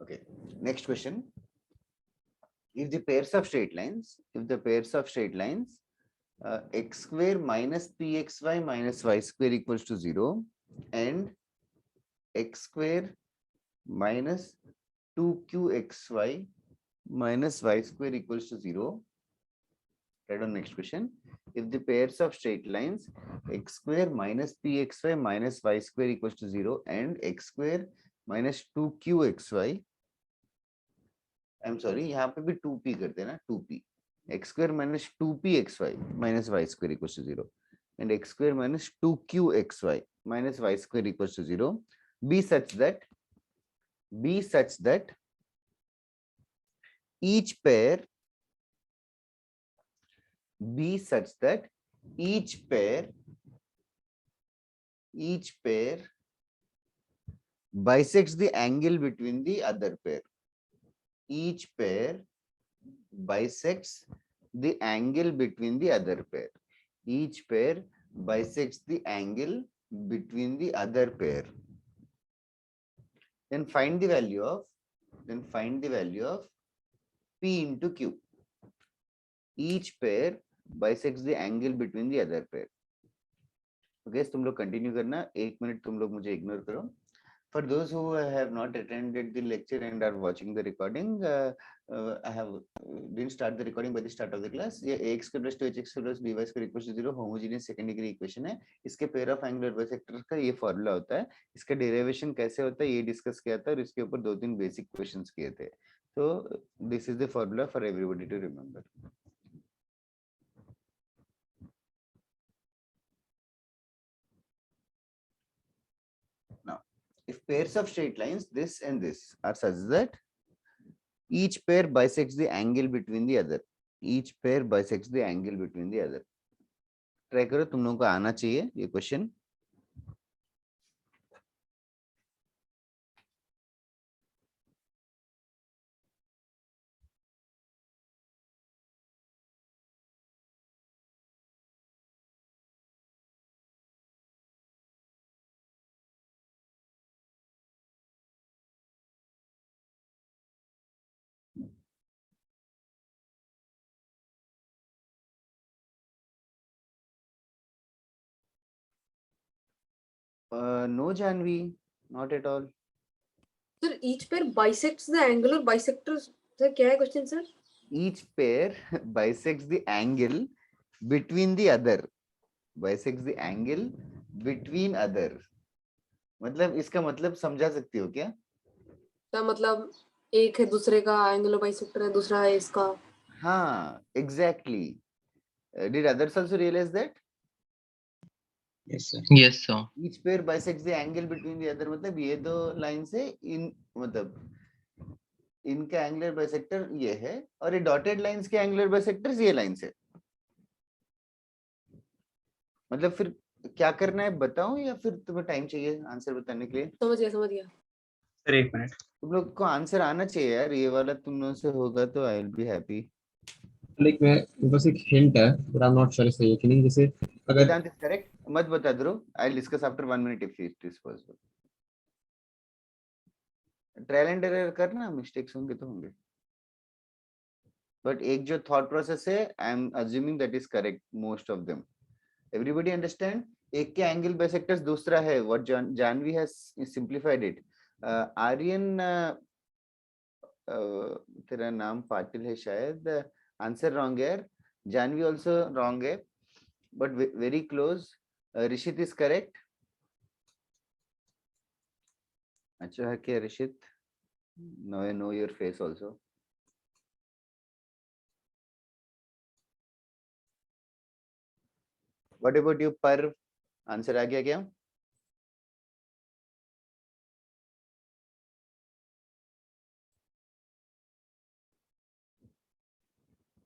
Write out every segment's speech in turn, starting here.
Okay, next question. If the pairs of straight lines, x square minus pxy minus y square equals to 0 and x square minus 2qxy minus y square equals to 0. Right on next question. If the pairs of straight lines x square minus pxy minus y square equals to 0 and x square minus 2qxy, I'm sorry, यहाँ पे भी 2p करते हैं ना, 2p, x square minus 2pxy minus y square equals to 0 and x square minus 2qxy minus y square equals to 0 be such that each pair bisects the angle between the other pair. Each pair bisects the angle between the other pair. Each pair bisects the angle between the other pair. Then find the value of P into Q. Each pair bisects the angle between the other pair. Okay, तुम लोग continue करना, 1 minute तुम लोग मुझे ignore करो. For those who have not attended the lecture and are watching the recording, I have didn't start the recording by the start of the class. ये ax square plus 2hx square plus by square equals to 0 homogeneous second degree equation है. इसके pair of angular bisectors का ये formula होता है. इसका derivation कैसे होता है ये discuss किया था और इसके ऊपर 2-3 basic questions किए थे. So this is the formula for everybody to remember. Now, if pairs of straight lines, this and this, are such that each pair bisects the angle between the other. Each pair bisects the angle between the other. Try करो, तुम लोगों को आना चाहिए ये question. No, Janvi, not at all. Sir, each pair bisects the angle or bisectors. Sir, क्या है question sir? Each pair bisects the angle between the other. Bisects the angle between other. मतलब इसका मतलब समझा सकती हो क्या? तो मतलब एक है दूसरे का angular bisector है, दूसरा है इसका. हाँ, exactly. Did others also realize that? Yes, sir. Yes, sir. Each pair bisects the angle between the other. मतलब ये दो लाइन से इन मतलब इनका एंगुलर बाइसेक्टर ये है और ये डॉटेड लाइंस के एंगुलर बाइसेक्टर्स ये लाइन से. मतलब फिर क्या करना है बताऊं या फिर तुम्हें टाइम चाहिए आंसर बताने के लिए? समझ गया. Sir 1 minute. तुम लोग को आंसर आना चाहिए यार, ये वाला तुम लोगों से होगा तो I will be happy. Like मैं बस एक हिंट है, but I am not sure सही है कि नहीं. जैसे अगर वेदांत इज करेक्ट, मत बता दो, I will discuss after 1 minute if it is possible. Trial and error करना, मिस्टेक्स होंगे तो होंगे, बट एक जो थॉट प्रोसेस है I am assuming that is correct most of them. Everybody understand? एक के एंगल बाइसेक्टर्स, दूसरा है what Janvi has simplified it. Aryan, तेरा नाम पाटिल है शायद, आंसर रॉन्ग है. जानवी आल्सो रॉन्ग है but very close. Rishit is correct. अच्छा है क्या Rishit? Now I know your face also. What about you पर्व? आंसर आ गया क्या?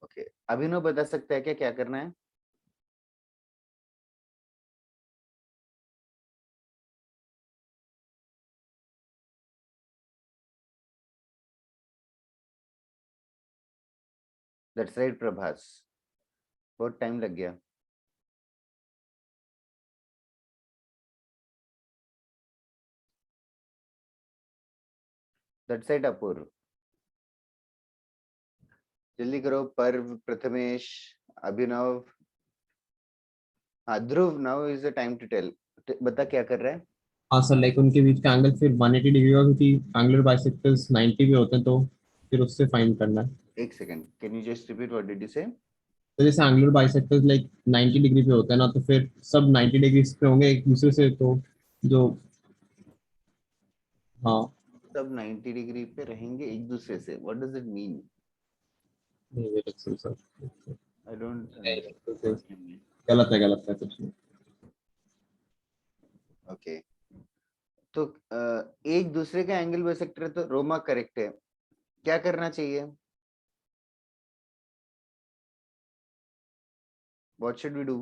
ओके, अभिनव बता सकता है क्या क्या करना है? दैट्स राइट प्रभास, बहुत टाइम लग गया. दैट्स इट अपूर्व, जल्दी करो। Parv, Prathamesh, Abhinav, Dhruv, now is the time to tell. बता क्या कर रहा है। हाँ सर, लाइक उनके बीच का एंगल फिर 180 डिग्री होगा, क्योंकि एंगुलर बाइसेक्टर्स 90 भी होते हैं, तो फिर उससे फाइंड करना है। एक second, can you just repeat what did you से। तो जैसे एंगुलर बाइसेक्टर्स लाइक 90 डिग्री पे होते हैं ना, तो फिर सब 90 डिग्री पे होंगे एक दूसरे से, तो जो, हाँ, सब 90 डिग्री पे रहेंगे एक दूसरे से, व्हाट डज इट मीन। नहीं wait sir, I don't understand what you mean. गलत है कुछ नहीं। ओके, तो एक दूसरे का एंगल बाइसेक्टर है, तो रोमा करेक्ट है। क्या करना चाहिए, what should we do.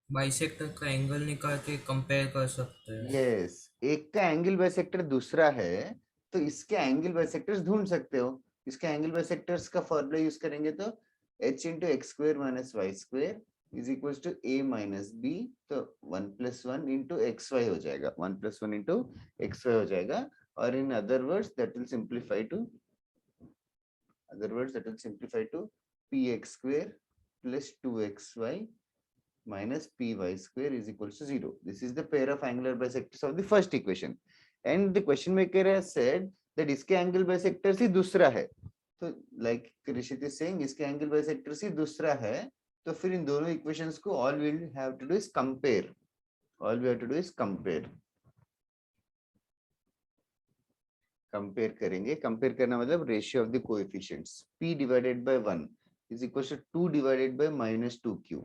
Bisector का एंगल निकाल के कंपेयर कर सकते हैं। यस, एक का एंगल बाइसेक्टर दूसरा है, तो इसके एंगल बाइसेक्टर्स ढूंढ सकते हो। इसके एंगल बाइसेक्टर्स का फॉर्मूला यूज करेंगे तो h into x square minus y square is equal to a minus b, तो 1+1 इंटू एक्स वाई हो जाएगा, 1+1 इंटू एक्स वाई हो जाएगा। और in other words that will simplify to, px square plus 2xy minus py square is equals to 0. This is the pair of angular bisectors of the first equation. And the question maker has said that इसके angle bisectors ही दूसरा है, तो like Rishit is saying इसके angle bisectors ही दूसरा है, तो फिर इन दोनों equations को all we have to do is compare. All we have to do is compare. Compare करेंगे, कंपेयर करना मतलब ratio of the coefficients, p divided by 1 is equal to 2 divided by -2q।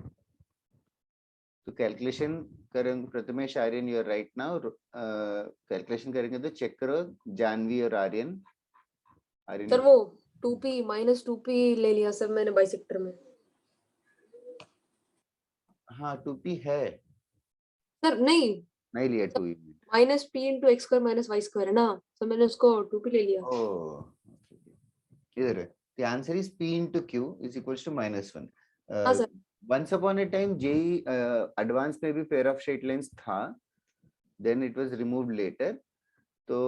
तो कैलकुलेशन करेंगे, Prathamesh, Aryan, you are right now, calculation करेंगे तो check करो जानवी और Aryan. Aryan, sir वो 2p माइनस 2p ले लिया सर मैंने बाइसेक्टर में। हाँ 2p है, सर नहीं, नहीं लिया 2 unit. Minus p into x square minus y square है ना, तो मैंने उसको 2p ले लिया। ओ इधर है, the answer is p into q is equals to -1। हाँ sir. once upon a time JEE advance में भी पेयर ऑफ स्ट्रेट लाइंस था, then it was removed later. So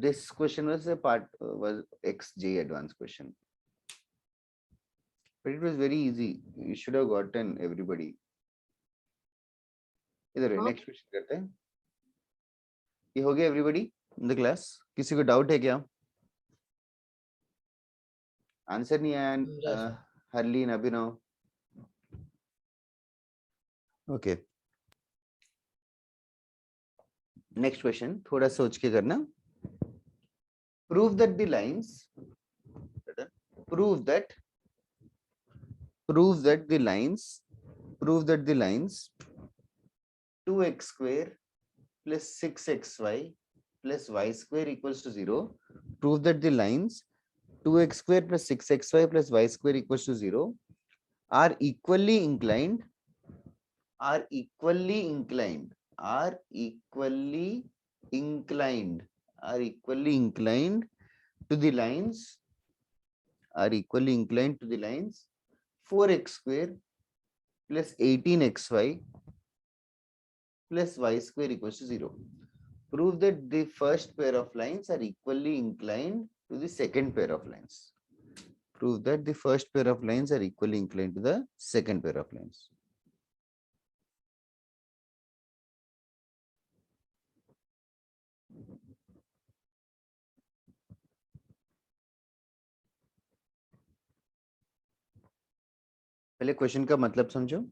this question was a part was XJ advanced question, but it was very easy. You should have gotten everybody. इधर हाँ next question करते हैं। ये हो गया everybody in the class, किसी को doubt है क्या। आंसर नहीं आया, हरलीन, अभिनव, ओके। नेक्स्ट क्वेश्चन थोड़ा सोच के करना। Prove that the lines, prove that prove that the lines prove that the lines 2x square plus 6xy plus y square equals to 0. Prove that the lines 2x square plus 6xy plus y square equals to 0 are equally inclined, are equally inclined, are equally inclined, are equally inclined to the lines, are equally inclined to the lines 4x square plus 18xy plus y square equals to 0. Prove that the first pair of lines are equally inclined to the second pair of lines. Prove that the first pair of lines are equally inclined to the second pair of lines. पहले question का मतलब समझो।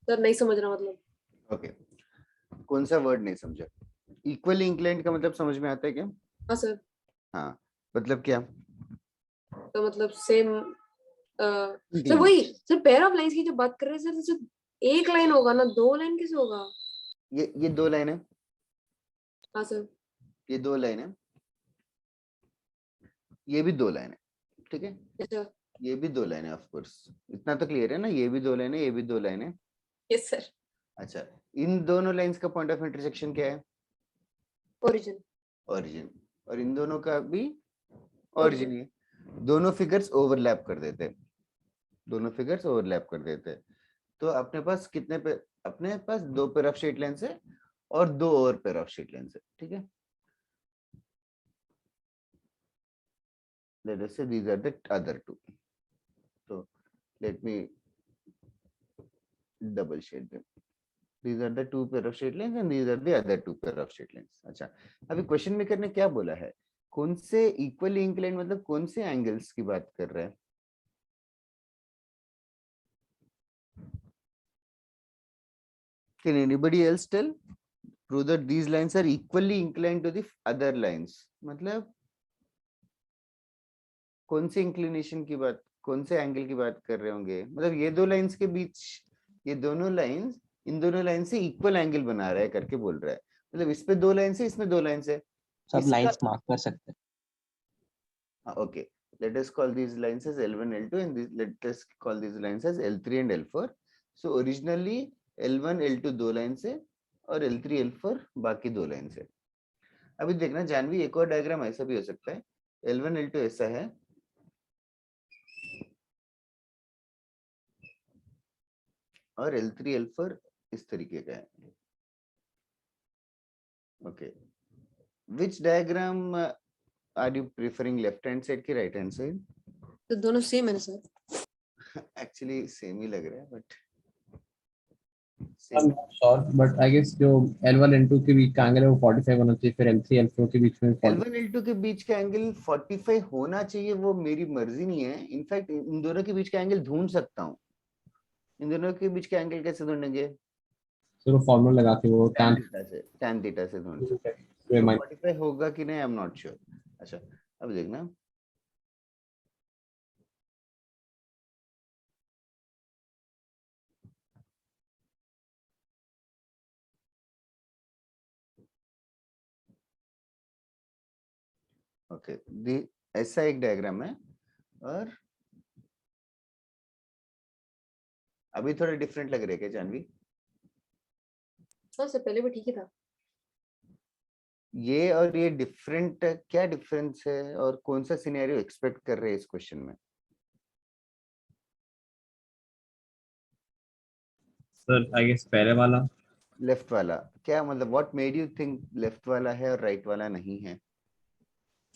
Sir नहीं समझ रहा मतलब। Okay, कौन सा वर्ड नहीं समझा? इक्वली इंक्लाइंड का मतलब समझ में आता है क्या? हाँ सर, हाँ, मतलब क्या? तो मतलब सेम सर वही सर पेयर ऑफ लाइंस की जो बात कर रहे हैं सर, तो एक लाइन होगा ना, 2 लाइन कैसे होगा? ये 2 लाइन है, हाँ सर। ये 2 लाइन है, ये भी 2 लाइन है, ठीक है? अच्छा, ये भी 2 लाइन है, ऑफ कोर्स इतना तो क्लियर है ना, ये भी 2 लाइन है, ये भी 2 लाइन है। Yes sir. अच्छा, इन दोनों लाइंस का पॉइंट ऑफ इंटरसेक्शन क्या है? ओरिजिन। ओरिजिन। और इन दोनों का भी ओरिजिन ओरिजिन। ही है। दोनों फिगर्स ओवरलैप कर देते हैं, दोनों फिगर्स ओवरलैप कर देते हैं। तो अपने पास कितने पे, अपने पास 2 पेयर ऑफ स्ट्रेट लाइंस है और 2 और पेयर ऑफ स्ट्रेट लाइंस है, ठीक है? Let us say these are the other 2. So let me double shade them. These are the 2 pair of straight lines and these are the other 2 pair of straight lines. अच्छा, अभी question maker ने क्या बोला है? कौन से equally inclined मतलब कौन से एंगल्स की बात कर रहा है? Can anybody else tell? Prove that these lines are equally inclined to the other lines. मतलब कौन से इंक्लिनेशन की बात, कौन से एंगल की बात कर रहे होंगे? मतलब ये 2 लाइंस के बीच, ये दोनों लाइंस इन दोनों लाइन से इक्वल एंगल बना रहा है करके बोल रहा है। मतलब इस पे 2 लाइन से, इसमें 2 लाइन से, सब इसका लाइंस मार्क कर सकते हैं। okay, let us call these lines as L1 L2 and this, let us call these lines as L3 and L4. So originally L1 L2 2 line से और L3 L4 बाकी 2 लाइन से। अभी देखना जानवी, एक और डायग्राम ऐसा भी हो सकता है, L1 L2 ऐसा है और L3 L4 इस तरीके का है। Okay, which diagram are you preferring, left hand side की right hand side? तो दोनों सेम है ना सर? Actually same ही लग रहा है, but I'm not sure, but I guess जो L1 L2 के बीच का एंगल है वो 45 होना चाहिए, फिर L3 L4 के बीच में 40। L1 L2 के बीच का एंगल 45 होना चाहिए, वो मेरी मर्जी नहीं है। इनफैक्ट इन दोनों के बीच का एंगल ढूंढ सकता हूँ। इन दोनों के बीच का एंगल कैसे ढूंढेंगे? फिर वो फॉर्मूला लगा के वो tan tan थीटा से ढूंढ सकते हैं। तो तो 45 होगा कि नहीं, आई एम नॉट श्योर। अच्छा, अब देखना, ओके, ऐसा एक डायग्राम है और अभी थोड़ा डिफरेंट लग रहा है क्या जानवी? हाँ सर, पहले भी ठीक ही था। ये और ये डिफरेंट, क्या डिफरेंस है और कौन सा सिनेरियो एक्सपेक्ट कर रहे हैं इस क्वेश्चन में? सर आई गेस पहले वाला। लेफ्ट वाला क्या मतलब, what made you think left वाला है और राइट वाला नहीं है?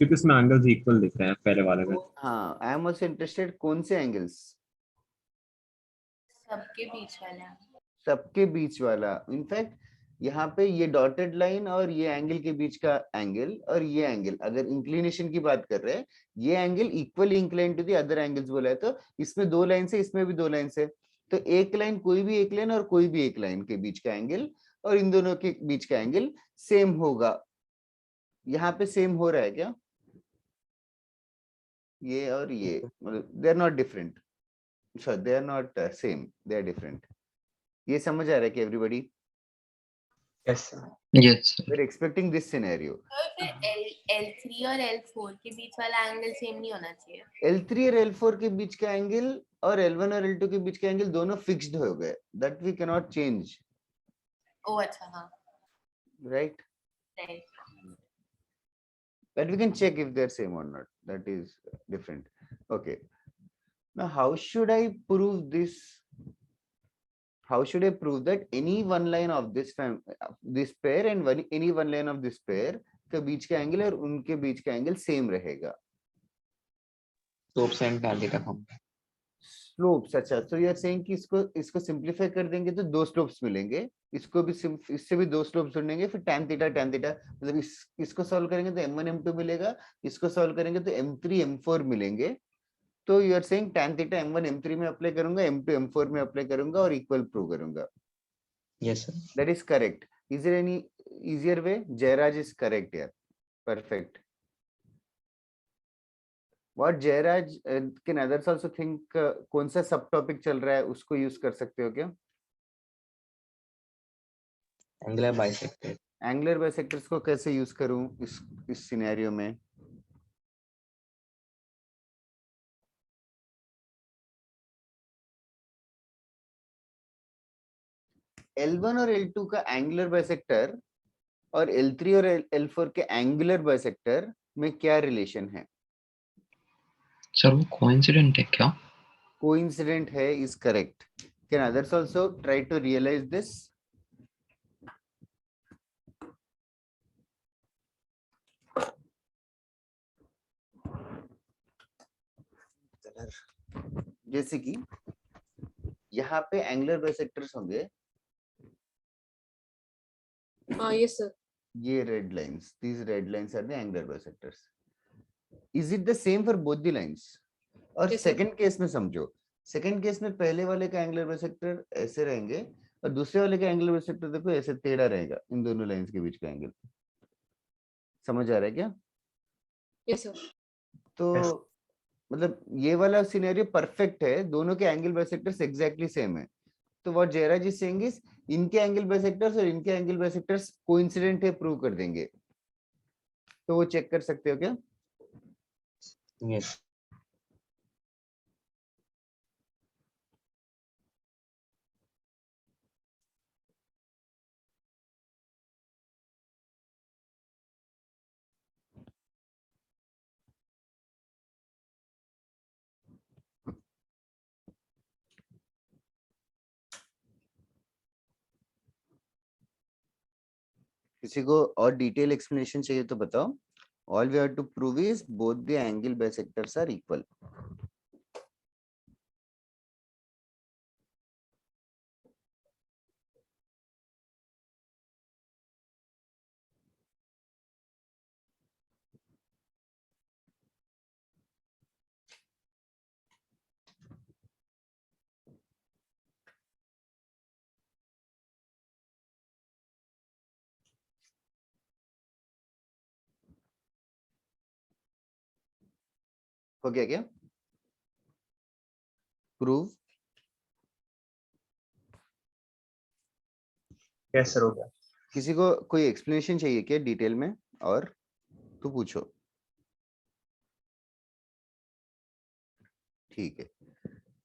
क्योंकि इसमें एंगल्स इक्वल दिख रहे हैं पहले वाले में। हाँ, आई एम आल्सो इंटरेस्टेड, कौन से एंगल्स? सबके बीच वाला। सबके बीच वाला। इनफैक्ट यहाँ पे ये डॉटेड लाइन और ये एंगल के बीच का एंगल और ये एंगल, अगर इंक्लिनेशन की बात कर रहे हैं, ये angle equally inclined to the other angles बोला है, तो इसमें 2 लाइन से, इसमें भी 2 लाइन से, तो एक लाइन, कोई भी एक लाइन और कोई भी एक लाइन के बीच का एंगल और इन दोनों के बीच का एंगल सेम होगा। यहाँ पे सेम हो रहा है क्या? ये और ये मतलब they are not different, sorry they are not same, they are different. ये समझ आ रहा है कि everybody? Yes yes we are expecting this scenario. L3 और L4 के बीच वाला एंगल सेम नहीं होना चाहिए। L3 और L4 के बीच का एंगल और L1 और L2 के बीच का एंगल दोनों फिक्स्ड हो गए, that we can not change, oh अच्छा, हाँ right? Right. But we can check if they're same or not, that is different. Okay, now how should I prove this? How should I prove that any one line of this this pair and any one line of this pair के बीच का angle और उनके बीच का angle same रहेगा? Slopes and tan theta form. Slopes, अच्छा, तो you are saying कि इसको सिंपलीफाई कर देंगे तो 2 स्लोप्स मिलेंगे, इसको भी इससे भी 2 स्लोप्स ढूंढेंगे, फिर tan थीटा मतलब इसको सॉल्व करेंगे तो m1 m2 मिलेगा, इसको सॉल्व करेंगे तो m3 m4 मिलेंगे। तो you are saying tan theta m1 m3 में अप्लाई करूंगा, m2 m4 में अप्लाई करूंगा और इक्वल प्रूव करूंगा, Yes, sir. That is correct. Is there any easier way? Jairaj is correct here. Perfect. What Jairaj can others also think कौन सा सब topic चल रहा है उसको यूज कर सकते हो क्या? Angular bisector. एंगुलर बाइसेक्टर्स को कैसे यूज करूं इस सिनेरियो में? L1 और L2 का एंगुलर बाइसेक्टर और L3 और L4 के एंगुलर बाइसेक्टर में क्या रिलेशन है? सर वो कोइंसिडेंट है क्या? कोइंसिडेंट है is correct. Can others also try to realise this? जैसे कि यहाँ पे एंगुलर बाइसेक्टर्स होंगे. हाँ यस सर. ये red lines, these red lines are the angular bisectors. Is it the same for both the lines? और Yes, sir. Second case में समझो. सेकंड केस में पहले वाले का एंगुलर बाइसेक्टर ऐसे रहेंगे और दूसरे वाले का एंगुलर बाइसेक्टर देखो ऐसे टेढ़ा रहेगा. इन दोनों लाइंस के बीच का एंगल समझ आ रहा है क्या? Yes sir. तो Yes. मतलब ये वाला सिनेरियो परफेक्ट है. दोनों के एंगल बाइसेक्टर्स एग्जैक्टली सेम है. तो what Jayraj is saying is इनके एंगल बाइसेक्टर्स और इनके एंगल बाइसेक्टर्स कोइंसिडेंट है, प्रूव कर देंगे. तो वो चेक कर सकते हो क्या? Yes. किसी को और डिटेल एक्सप्लेनेशन चाहिए तो बताओ. All we have to prove is both the angle bisectors are equal. हो गया क्या? प्रूव. Yes, sir, हो गया. किसी को कोई एक्सप्लेनेशन चाहिए क्या डिटेल में? और तो पूछो. ठीक है,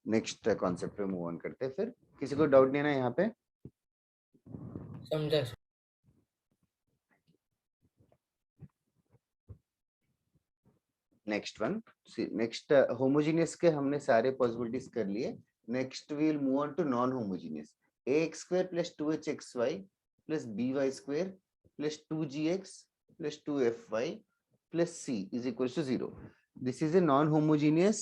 नेक्स्ट कॉन्सेप्ट पे मूव ऑन करते हैं. फिर किसी को डाउट नहीं है ना यहाँ पे? समझा. Next one. नेक्स्ट होमोजेनियस के हमने सारे पॉसिबिलिटीज कर लिए. Next we will move on to non homogeneous. ax square plus 2hxy plus by square plus 2gx plus 2fy plus c is equals to 0. This is a non-homogeneous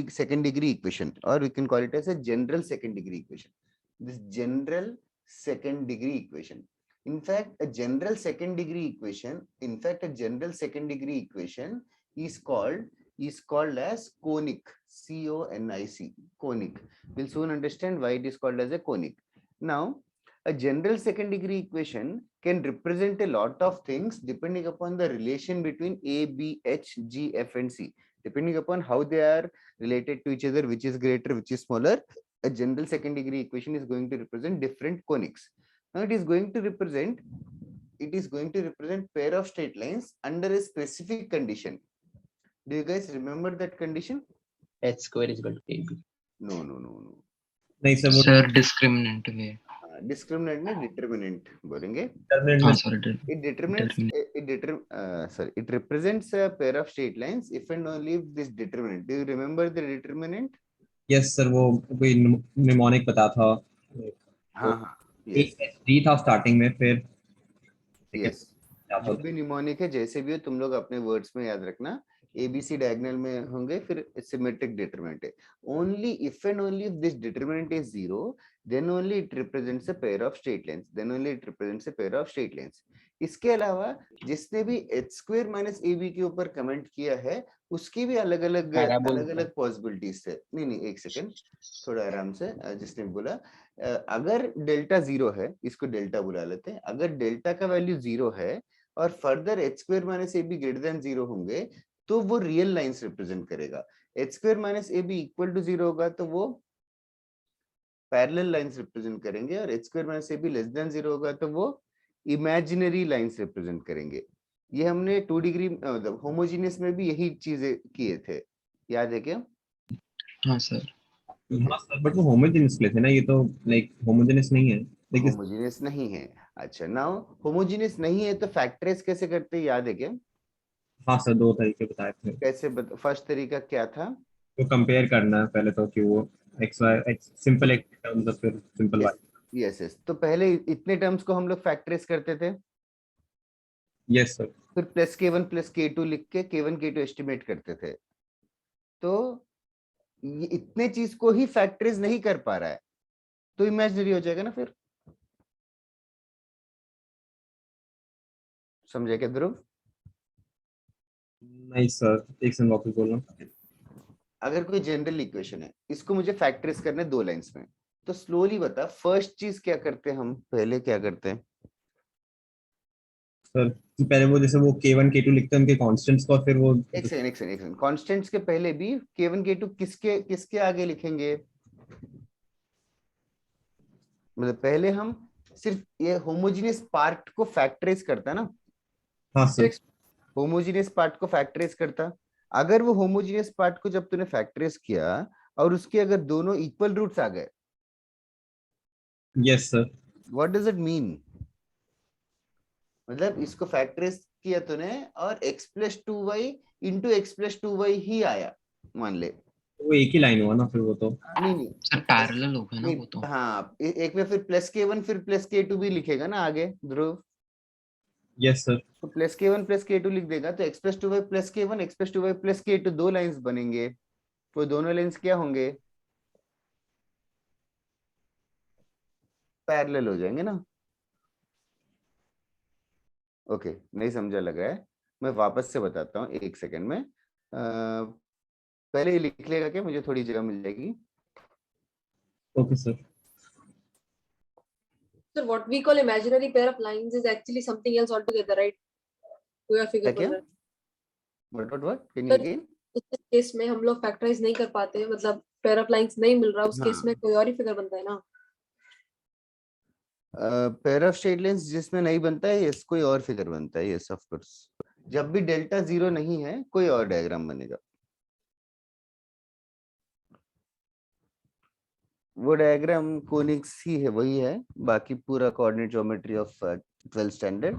second degree equation, or we can call it as a general second degree equation. This general second degree equation. In fact, a general second degree equation is called as conic. C-O-N-I-C. Conic. We'll soon understand why it is called as a conic. Now, a general second degree equation can represent a lot of things depending upon the relation between A, B, H, G, F, and C. Depending upon how they are related to each other, which is greater, which is smaller, a general second degree equation is going to represent different conics. Now it is going to represent pair of straight lines under a specific condition. Do you guys remember that condition? H square is equal to AB. No. नहीं sir, वो Sir, discriminant में. Discriminant में determinant बोलेंगे. determinant हाँ, में sorry. It represents a pair of straight lines if and only if this determinant. Do you remember the determinant? Yes sir, वो कोई mnemonic पता था. हाँ. एक डी था स्टार्टिंग में, फिर यस. जो भी निमोनिक है, जैसे भी हो तुम लोग अपने वर्ड्स में याद रखना. ABC डायगोनल में होंगे, फिर सिमेट्रिक डिटरमिनेंट है. Only if and only if this determinant is 0, then only it represents a pair of straight lines. इसके अलावा जिसने भी h square minus AB के ऊपर कमेंट किया है, उसकी भी अलग अलग पॉसिबिलिटीज है. नहीं, एक सेकेंड, थोड़ा आराम से. जिसने बोला अगर डेल्टा 0 है, इसको डेल्टा बुला लेते हैं, अगर डेल्टा का वैल्यू 0 है और further h square minus a b greater than 0 होंगे तो वो रियल लाइंस रिप्रेजेंट करेगा। H square minus a b equal to 0 होगा तो वो पैरेलल लाइंस रिप्रेजेंट करेंगे, और h square minus a b less than 0 होगा तो वो इमेजिनरी लाइंस रिप्रेजेंट करेंगे। ये हमने 2 डिग्री मतलब होमोजेनियस में भी यही चीजें किए थे, याद है क्या? हाँ सर। हाँ सर, बट वो होमोजेनियस प्लेस है ना, ये तो लाइक होमोजेनियस नहीं है लेकिन। होमोजेनियस नहीं है। अच्छा, नाउ होमोजेनियस नहीं है तो फैक्टराइज कैसे करते हैं, याद है क्या? हाँ सर, दो तरीके बताए थे। कैसे फर्स्ट तरीका क्या था? तो कंपेयर करना है पहले तो कि वो एक्स वाई एक्स सिंपल एक टर्म्स फिर simple yes y. Yes yes, तो पहले इतने टर्म्स को हम लोग फैक्टराइज करते थे, यस सर। फिर प्लस k1 प्लस k2 लिख के k1 k2 एस्टिमेट करते थे। तो ये इतने चीज को ही फैक्टराइज नहीं कर पा रहा है तो इमेजिनरी हो जाएगा ना फिर। समझे क्या ध्रुव? नहीं सर, एक सेकंड वापस बोलना। अगर कोई जनरल इक्वेशन है, इसको मुझे फैक्टराइज करना है 2 लाइंस में, तो स्लोली बता फर्स्ट चीज क्या करते हैं हम, पहले क्या करते हैं? सर कि पहले वो जैसे वो K1 K2 लिखते हैं उनके कांस्टेंट्स को, और फिर वो एक सेकंड एक सेकंड एक सेकंड, कांस्टेंट्स के पहले भी k1 k2 किसके किसके आगे लिखेंगे? मतलब पहले हम सिर्फ ये होमोजेनियस पार्ट को फैक्टराइज करता है ना, हाँ सर। होमोजेनियस पार्ट को फैक्टराइज करता। अगर वो होमोजेनियस पार्ट को जब तूने फैक्टराइज किया और उसके अगर दोनों इक्वल रूट्स आ गए, yes sir. What does it mean? मतलब इसको फैक्टराइज किया तूने और x plus 2y into x plus 2y ही आया, मान ले। वो एक ही लाइन हुआ ना फिर वो तो। नहीं नहीं सर पैरेलल होगा ना नहीं, वो तो। हाँ एक में फिर प्लस k1 फिर प्लस k2 भी लिखेगा ना आगे ध्रुव, यस सर। तो प्लस k1 प्लस k2 लिख देगा तो x plus 2y plus k1 x plus 2y plus k2 दो लाइंस बनेंगे। वो दोनों लाइंस क्या होंगे? पैरेलल हो जाएंगे ना। ओके, नहीं समझा लग रहा है, मैं वापस से बताता हूँ एक सेकंड में। पहले ये लिख लेगा क्या, मुझे थोड़ी जगह मिल जाएगी। Okay sir. Sir, what we call imaginary pair of lines is actually something else altogether, right? पूरा फिगर क्या बन रहा है। What can you Sir, again? इस केस में हम लोग फैक्टराइज नहीं कर पाते, मतलब पेयर ऑफ लाइंस नहीं मिल रहा, उस केस में हाँ, कोई और ही फिगर बनता है ना। पेयर ऑफ स्ट्रेट लाइंस जिसमें नहीं बनता है यस कोई और फिगर बनता है, यस ऑफ कोर्स। जब भी डेल्टा 0 नहीं है कोई और डायग्राम बनेगा। वो डायग्राम कोनिक्स ही है, वही है, बाकी पूरा coordinate geometry of 12th standard.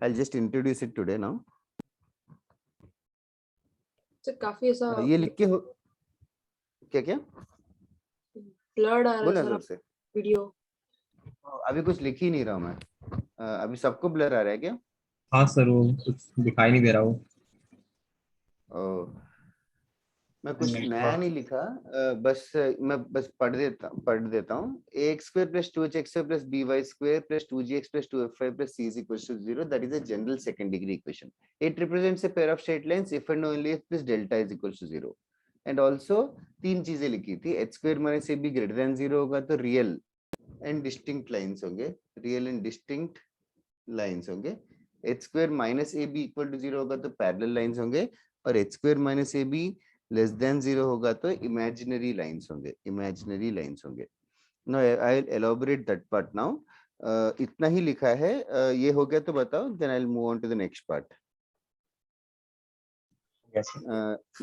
I will just introduce it today now. Sir काफी ऐसा ये लिख के हो क्या क्या ब्लर्ड आ रहा है बोला सर जोर से। वीडियो। अभी कुछ लिख ही नहीं रहा हूँ मैं। अभी सबको ब्लर आ रहा है क्या? हाँ सर, वो कुछ दिखाई नहीं दे रहा वो। ओ, मैं कुछ नहीं, नया नहीं लिखा, मैं बस पढ़ देता हूँ। ax square plus 2hx square plus by square plus 2gx plus 2fy plus c is equals to 0, that is a general second degree equation. It represents a pair of straight lines if and only if this delta is equals to 0. And also तीन चीजें लिखी थी, h square minus ab greater than 0 होगा तो real and distinct lines होंगे, real and distinct lines होंगे। h square minus ab equal to 0 होगा तो parallel lines होंगे, और h square minus ab less than 0 होगा तो इमेजिनरी लाइंस होंगे, इमेजिनरी लाइंस होंगे। No I will elaborate that part now. इतना ही लिखा है, ये हो गया तो बताओ, then I will move on to the next part.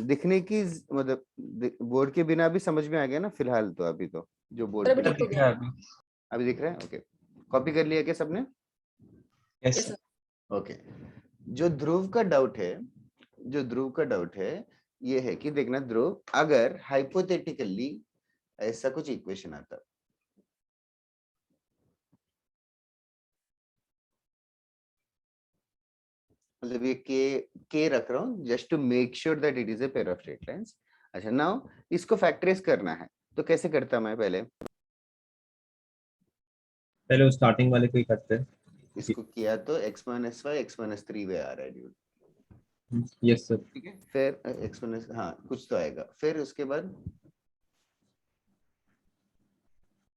दिखने की मतलब बोर्ड के बिना भी समझ में आ गया ना फिलहाल, तो अभी तो जो बोर्ड अभी पे ठीक हो गया। अभी दिख रहा है। ओके, कॉपी कर लिया क्या सबने? Yes sir. ओके, जो ध्रुव का डाउट है, जो ध्रुव का डाउट है ये है कि देखना ध्रुव, अगर हाइपोथेटिकली ऐसा कुछ इक्वेशन आता, मतलब ये के रख रहा हूँ just to make sure that it is a pair of straight lines. अच्छा, नाउ इसको फैक्टराइज करना है तो कैसे करता मैं? पहले वो स्टार्टिंग वाले को ही करते हैं। इसको किया तो x minus y x minus 3y आ रहा है ड्यूड, यस सर। ठीक है। फिर x माइनस, हाँ कुछ तो आएगा, फिर उसके बाद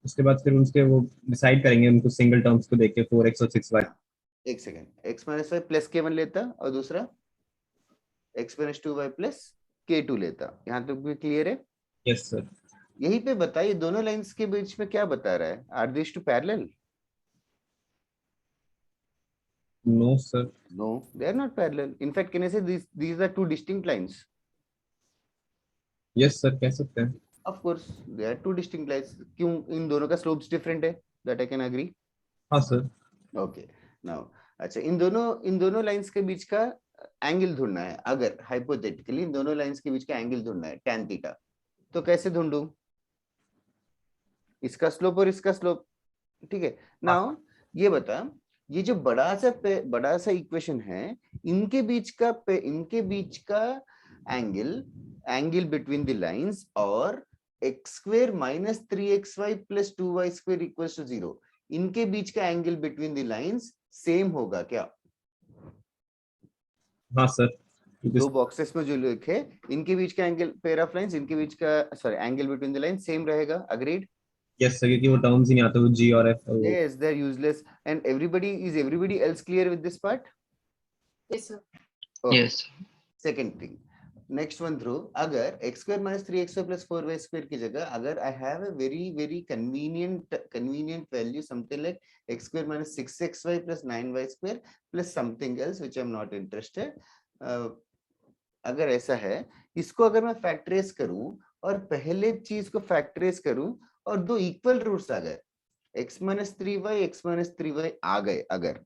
उसके बाद फिर उसके वो डिसाइड करेंगे उनको सिंगल टर्म्स को देख के 4x और 6y। एक second, x minus y plus k1 लेता और दूसरा x minus 2y plus k2 लेता। यहाँ तक भी क्लियर है? Yes sir. यही पे बताइए दोनों लाइंस के बीच में क्या बता रहा है, are this two parallel? No sir. No, they are not parallel. In fact, can I say these are two distinct lines? Yes sir कह सकते हैं। Of course, they are two distinct lines. क्यों? इन दोनों का slopes different है, that I can agree. हाँ sir. Okay. Now, अच्छा इन दोनों लाइंस के बीच का एंगल ढूंढना है। अगर हाइपोथेटिकली इन दोनों लाइंस के बीच का एंगल ढूंढना है tan थीटा, तो कैसे ढूंढूं? इसका स्लोप और इसका स्लोप, ठीक है। नाउ ये बता, ये जो बड़ा सा इक्वेशन है, इनके बीच का एंगल बिटवीन द लाइंस और x square minus 3xy plus 2y square equals to 0, इनके बीच का angle between the lines same होगा क्या? हाँ सर। दो बॉक्सेस में जो लिखे, इनके बीच का एंगल, पेयर ऑफ लाइंस, इनके बीच का sorry angle between the lines same रहेगा। अग्रीड? यस सर, क्योंकि वो टर्म्स ही नहीं आते, वो g और f और वो। Yes, they're useless. And everybody else clear with this part? Yes, sir. Okay. Yes. Second thing, next one through. अगर x square minus 3xy plus 4y square की जगह अगर I have a very convenient value, something like x square minus 6xy plus 9y square plus something else which I'm not interested. अगर ऐसा है, इसको अगर मैं फैक्टराइज करूं और पहले चीज को फैक्टराइज करूं और दो इक्वल रूट्स आ गए, x माइनस 3y आ गए अगर,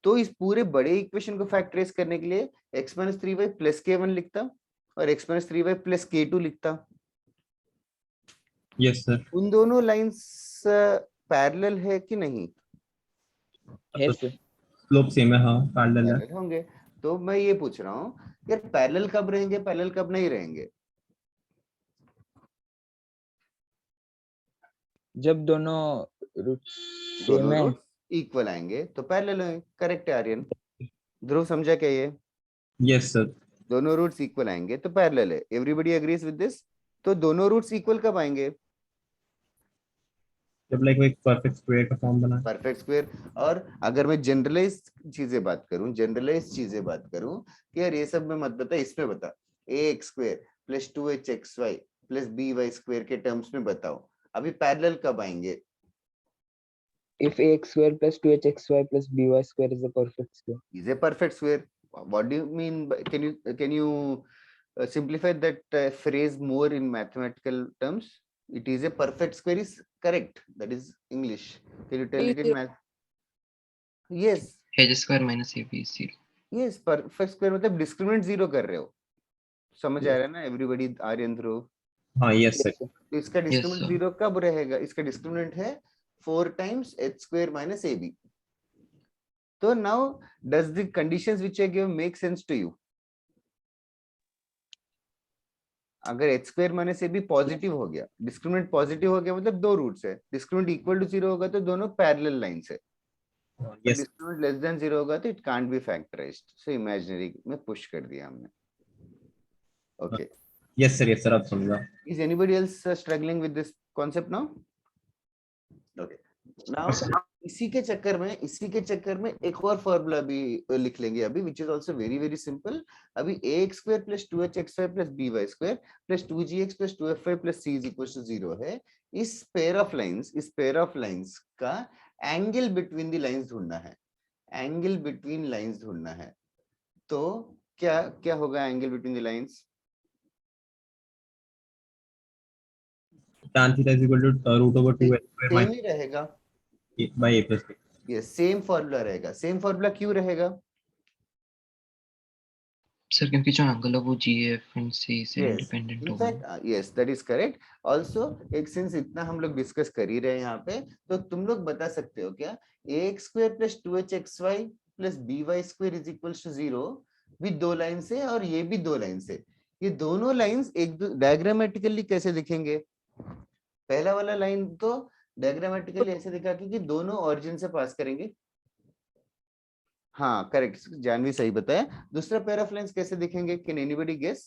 तो इस पूरे बड़े इक्वेशन को फैक्टराइज करने के लिए x minus 3y plus k1 लिखता और x minus 3y plus k2 लिखता। Yes sir. उन दोनों लाइंस पैरेलल है कि नहीं? Yes sir. स्लोप सेम है, हाँ पैरेलल है। पैरेलल होंगे। तो मैं ये पूछ रहा हूँ यार, पैरेलल कब रहेंगे, पैरेलल कब नहीं रहेंगे? जब दोनों रूट सेम है। इक्वल आएंगे तो पैरेलल है। करेक्ट है आर्यन? ध्रुव समझा क्या ये? Yes sir. दोनों रूट्स इक्वल आएंगे तो पैरेलल है। Everybody agrees with this? तो दोनों रूट्स इक्वल कब आएंगे? जब लाइक वो एक परफेक्ट स्क्वायर का फॉर्म बना। Perfect square. और अगर मैं जनरलाइज चीजें बात करूं कि यार ये सब में मत बता, इसमें बता, ax square plus 2hxy plus by square के टर्म्स में बताओ, अभी पैरेलल कब आएंगे? If ax square plus 2hxy plus by square is a perfect square. Is a perfect square. What do you mean by, can you simplify that phrase more in mathematical terms? It is a perfect square is correct, that is English. Can you tell it in math? Yes. H square minus AB is 0. Yes, perfect square मतलब discriminant zero कर रहे हो, समझ आ रहा है ना everybody? Aryan ध्रुव? हाँ यस सर। तो इसका डिस्क्रिमिनेंट sir. जीरो कब रहेगा? इसका डिस्क्रिमिनेंट है 4 times h square minus ab. तो now does the conditions which I give make sense to you? अगर h square minus ab positive हो गया, डिस्क्रिमिनेंट पॉजिटिव हो गया, मतलब दो रूट्स है, डिस्क्रिमिनेंट इक्वल टू जीरो होगा तो दोनों पैरेलल लाइंस है। Yes discriminant less than zero होगा तो it can't be factorised, so imaginary में पुश कर दिया हमने। ओके, यस सर अब समझा। Is anybody else struggling with this concept now? Okay. Now इसी के चक्कर में एक और फॉर्मूला भी लिख लेंगे अभी, which is also very simple. अभी ax square plus 2hxy plus by square plus 2gx plus 2fy plus c is equals to 0 है। इस पेयर ऑफ लाइंस का एंगल बिटवीन द लाइंस ढूंढना है, एंगल बिटवीन लाइंस ढूंढना है। तो क्या होगा angle between the lines? tan theta is equal to root over 2 same ही रहेगा, by a plus b। ये सेम फॉर्मूला रहेगा। सेम फॉर्मूला क्यों रहेगा? सर क्योंकि जो एंगल है वो GF एंड C से Yes, इंडिपेंडेंट in होगा। fact, yes, that is correct. Also, एक सिंस इतना हम लोग डिस्कस कर ही रहे हैं यहाँ पे, तो तुम लोग बता सकते हो क्या ax square plus 2hxy plus by square is equals to 0 भी दो लाइन से और ये भी दो लाइन से, ये दोनों लाइंस एक डायग्रामेटिकली कैसे दिखेंगे? पहला वाला लाइन तो डायग्रामेटिकली ऐसे दिखा कि दोनों ओरिजिन से पास करेंगे। हाँ करेक्ट, जानवी सही बताया। दूसरा पेयर ऑफ लाइंस कैसे दिखेंगे? Can anybody guess?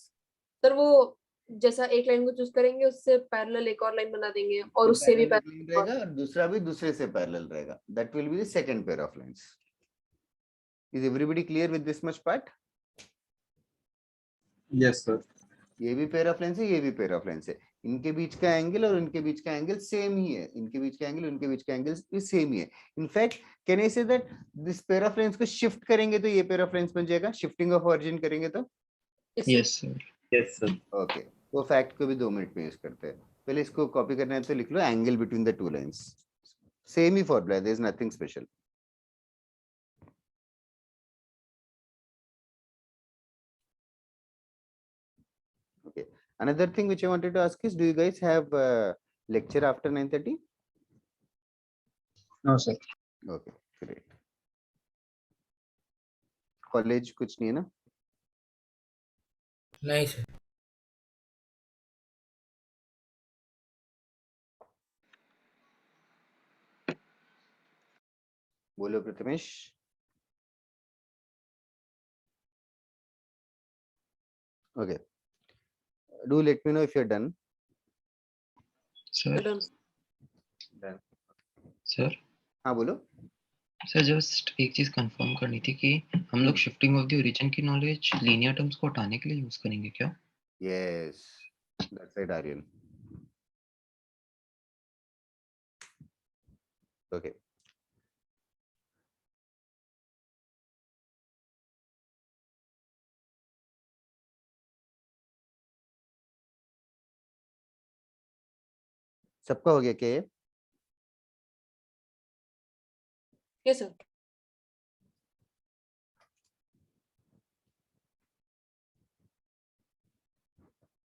सर वो जैसा एक लाइन को चूज करेंगे उससे पैरेलल एक और लाइन बना देंगे और उससे भी पैरेलल पैरेलल रहेगा और दूसरा भी दूसरे से पैरेलल रहेगा. That will be the second pair of lines. Is everybody clear with this much part? Yes sir. ये भी पेयर ऑफ लाइंस है, ये भी पेयर ऑफ लाइंस है. इनके बीच का एंगल और इनके बीच का एंगल सेम ही है. इनके बीच का एंगल उनके बीच का एंगल भी सेम ही है. In fact can I say that this pair of lines को शिफ्ट करेंगे तो ये पेयर ऑफ लाइंस बन जाएगा. शिफ्टिंग ऑफ ओरिजिन करेंगे तो. Yes, sir. Yes sir. Okay, वो फैक्ट को भी 2 मिनट में यूज करते हैं. पहले इसको कॉपी करना है तो लिख लो angle between the two lines. Same ही फॉर्मूला है, there is nothing special. Okay. Another thing which I wanted to ask is, do you guys have lecture after 9:30? No, sir. Okay, great. College कुछ नहीं है ना? नहीं sir. बोलो Prathamesh. Okay. Do let me know if you're done. Sir, done. Done. sir. हाँ बोलो. Sir just एक चीज कंफर्म करनी थी कि हम लोग शिफ्टिंग ऑफ द ओरिजिन की नॉलेज लीनियर टर्म्स को हटाने के लिए यूज करेंगे क्या? Yes, that's right, Aryan. Okay. सबका हो गया क्या ये? Yes, sir.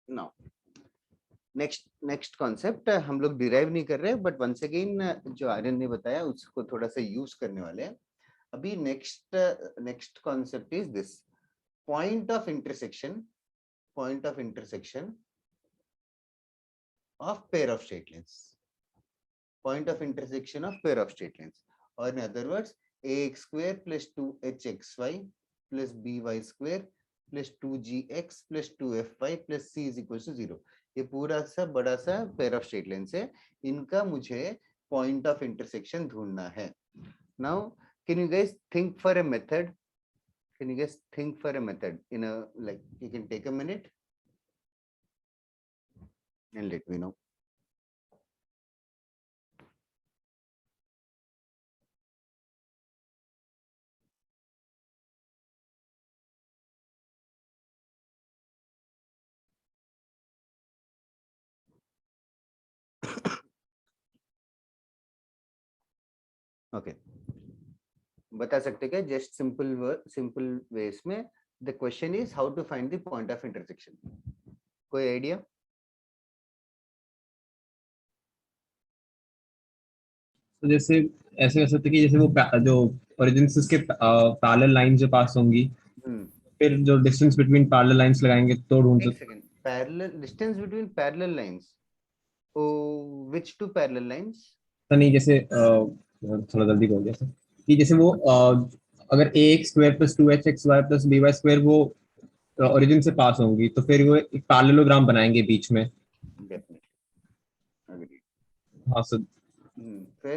Now, next concept हम लोग derive नहीं कर रहे, but once again जो आर्यन ने बताया उसको थोड़ा सा use करने वाले हैं. अभी next concept is this point of intersection of pair of straight lines. Point of intersection of pair of straight lines, or in other words, ax square plus 2hxy plus by square plus 2gx plus 2fy plus c is equals to 0. ये पूरा सा बड़ा सा pair of straight lines है. इनका मुझे point of intersection ढूंढना है. Now, can you guys think for a method? Can you guys think for a method in a, like, you can take a minute and let me know. Okay. बता सकते क्या? Just simple ways में. The question is how to find the point of intersection. कोई idea? तो जैसे ऐसे कर सकते कि जैसे वो जो ओरिजिन से उसके पैरेलल लाइन जो पास होंगी, फिर जो डिस्टेंस बिटवीन पैरेलल लाइंस लगाएंगे तो ढूंढ एक सकते. Second. Parallel distance between parallel lines. Oh, which two parallel lines? तो नहीं जैसे थोड़ा जल्दी बोल दिया सर कि जैसे वो अगर ax square plus 2hxy plus by square वो ओरिजिन से पास होंगी तो फिर वो एक पैरेललोग्राम बनाएंगे बीच में. Definitely. Agreed. हाँ सर. फिर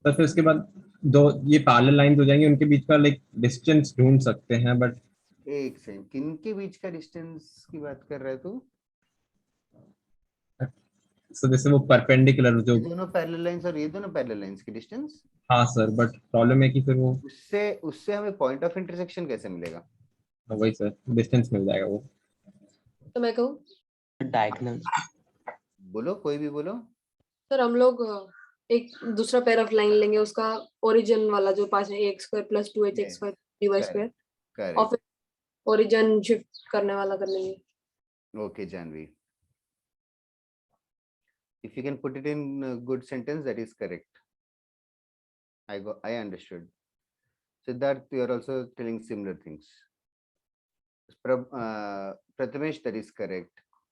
तो फिर उसके बाद दो ये पैरेलल लाइंस हो जाएंगे, उनके बीच का लाइक डिस्टेंस ढूंढ सकते हैं. बट एक सेकंड, किन के बीच का डिस्टेंस की बात कर रहा है तू? सो जैसे वो परपेंडिकुलर जो ये दोनों पैरेलल लाइंस और ये दोनों पैरेलल लाइंस की डिस्टेंस. हाँ सर, बट प्रॉब्लम है कि फिर वो उससे हमें पॉइंट ऑफ इंटरसेक्शन कैसे मिलेगा? वही सर डिस्टेंस मिल जाएगा वो. तो मैं कहूँ Diagonal. बोलो, कोई भी बोलो. सर हम लोग एक दूसरा पेयर ऑफ लाइन लेंगे, उसका ओरिजिन वाला जो पास है ax square plus 2hxy by square, और करेक्ट. फिर ओरिजिन शिफ्ट करने वाला कर लेंगे. Okay, Janvi. If you can put it in a good sentence, that is correct. I understood. Siddharth, you are also telling similar things. Prathamesh, that is correct.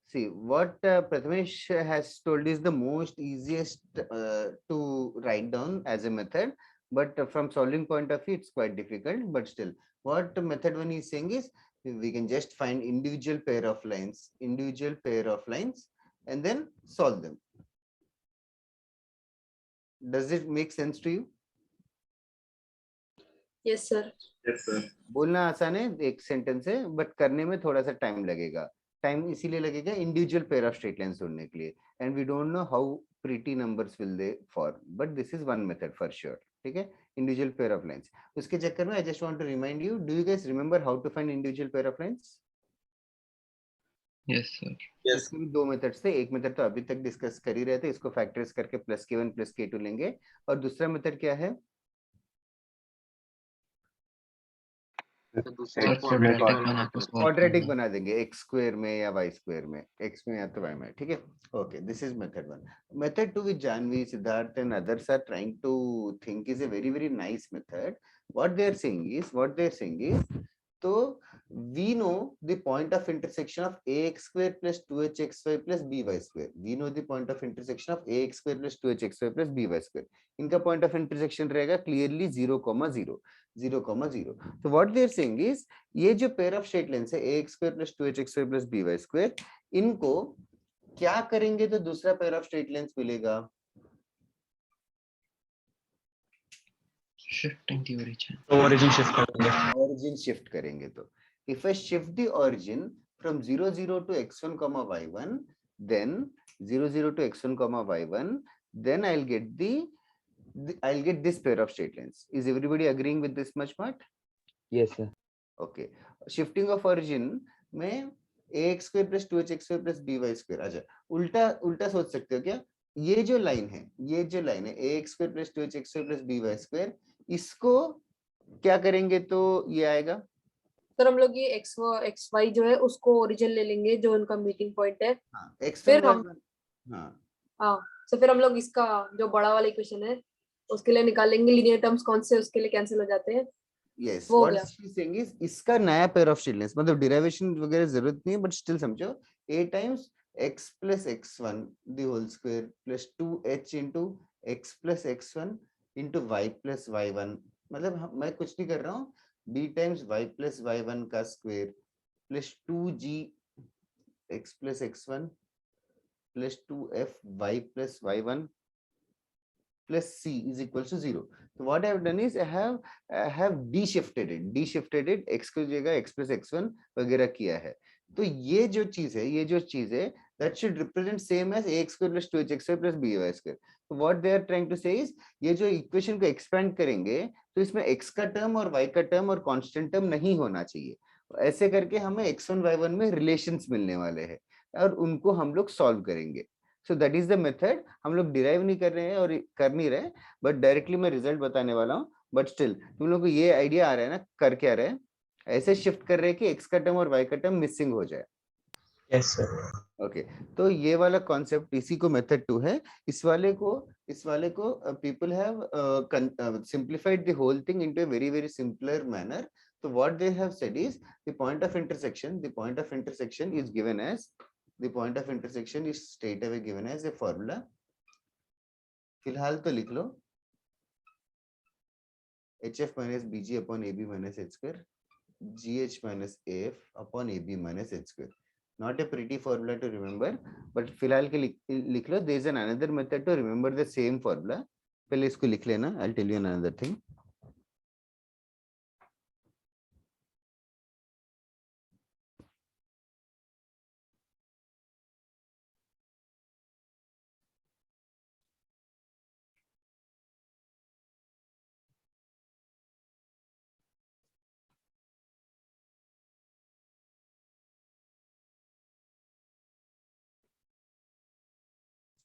See, what Prathamesh has told is the most easiest to write down as a method, but from solving point of view, it's quite difficult. But still, what method one is saying is we can just find individual pair of lines and then solve them. Does it make sense to you? Yes sir. बोलना आसान है, एक sentence है, but करने में थोड़ा सा time लगेगा. टाइम इसीलिए लगेगा individual pair of straight lines ढूंढने के लिए, and we don't know how pretty numbers will they form, but this is one method for sure. ठीक है, इंडिविजुअल पेयर ऑफ लाइंस. उसके चक्कर में I just want to remind you, do you guys remember how to find individual pair of lines? Yes sir. इसके भी दो methods थे. एक मेथड तो अभी तक डिस्कस कर ही रहे थे, इसको फैक्टराइज करके प्लस k1 प्लस k2 लेंगे, और दूसरा मेथड क्या है? क्वाड्रेटिक बना देंगे x स्क्वायर में या y स्क्वायर में, x में या तो y में. ठीक है, okay, this is method 1. Method 2 which Janvi, Siddharth and others are trying to think is a very nice method. What they are saying is so we know the point of intersection of ax square plus 2hxy plus by square. We know the point of intersection of ax square plus 2hxy plus by square. इनका point of intersection रहेगा clearly 0, 0. So what they are saying is ये जो pair of straight lines है ax square plus 2hxy plus by square, इनको क्या करेंगे तो दूसरा pair of straight lines मिलेगा? Shifting the origin. Origin shift करेंगे तो if I shift the origin from 0, 0 to x1, y1, then 0, 0 to x1, y1, then I'll get this pair of straight lines. Is everybody agreeing with this much part? Yes sir. Okay. Shifting of origin में ax square plus 2hxy plus by square. अच्छा, उल्टा सोच सकते हो क्या? ये जो line है ax square plus 2hxy plus by square, इसको क्या करेंगे तो ये आएगा? सर हम लोग ये x y जो है उसको ओरिजिन ले लेंगे जो उनका मीटिंग पॉइंट है. हाँ, फिर हम हाँ तो फिर हम लोग इसका जो बड़ा वाला इक्वेशन है उसके लिए निकालेंगे लीनियर टर्म्स कौन से उसके लिए कैंसिल हो जाते हैं. Yes, वो what गया. she is saying is इसका नया pair of straight lines, मतलब derivation वगैरह जरूरत नहीं है, but still समझो a times x plus x1 the whole square plus 2h into x plus x1 into y plus y1, मतलब मैं कुछ नहीं कर रहा हूँ, b times y plus y1 का square plus 2g x plus x1 plus 2f y plus y1 plus c is equals to 0. So what I have done is I have de-shifted it x की जगह x plus x1 वगैरह किया है. तो ये जो चीज है that should represent same as ax square plus 2hxy plus by square. So what they are trying to say is ये जो इक्वेशन को एक्सपेंड करेंगे तो इसमें x का टर्म और y का टर्म और कांस्टेंट टर्म नहीं होना चाहिए. ऐसे करके हमें x1 y1 में रिलेशंस मिलने वाले हैं और उनको हम लोग सॉल्व करेंगे. So that is the method. हम लोग डिराइव नहीं कर रहे हैं और कर नहीं रहे, बट डायरेक्टली मैं रिजल्ट बताने वाला हूँ. बट स्टिल तुम लोग को ये आइडिया आ रहा है ना, कर क्या रहे हैं, ऐसे शिफ्ट कर रहे हैं कि एक्स का टर्म और वाई का टर्म मिसिंग हो जाए. Yes sir. ओके, तो ये वाला कॉन्सेप्ट इसी को मेथड 2 है. इस वाले को people have simplified the whole thing into a very simpler manner. So what they have said is the point of intersection is given as straight away given as a formula. फिलहाल तो लिख लो hf minus bg upon ab minus h square, gh minus af upon ab minus h square. Not a pretty formula to remember, but फिलहाल के लिख लो. There is another method to remember the same formula. पहले इसको लिख लेना. I'll tell you another thing.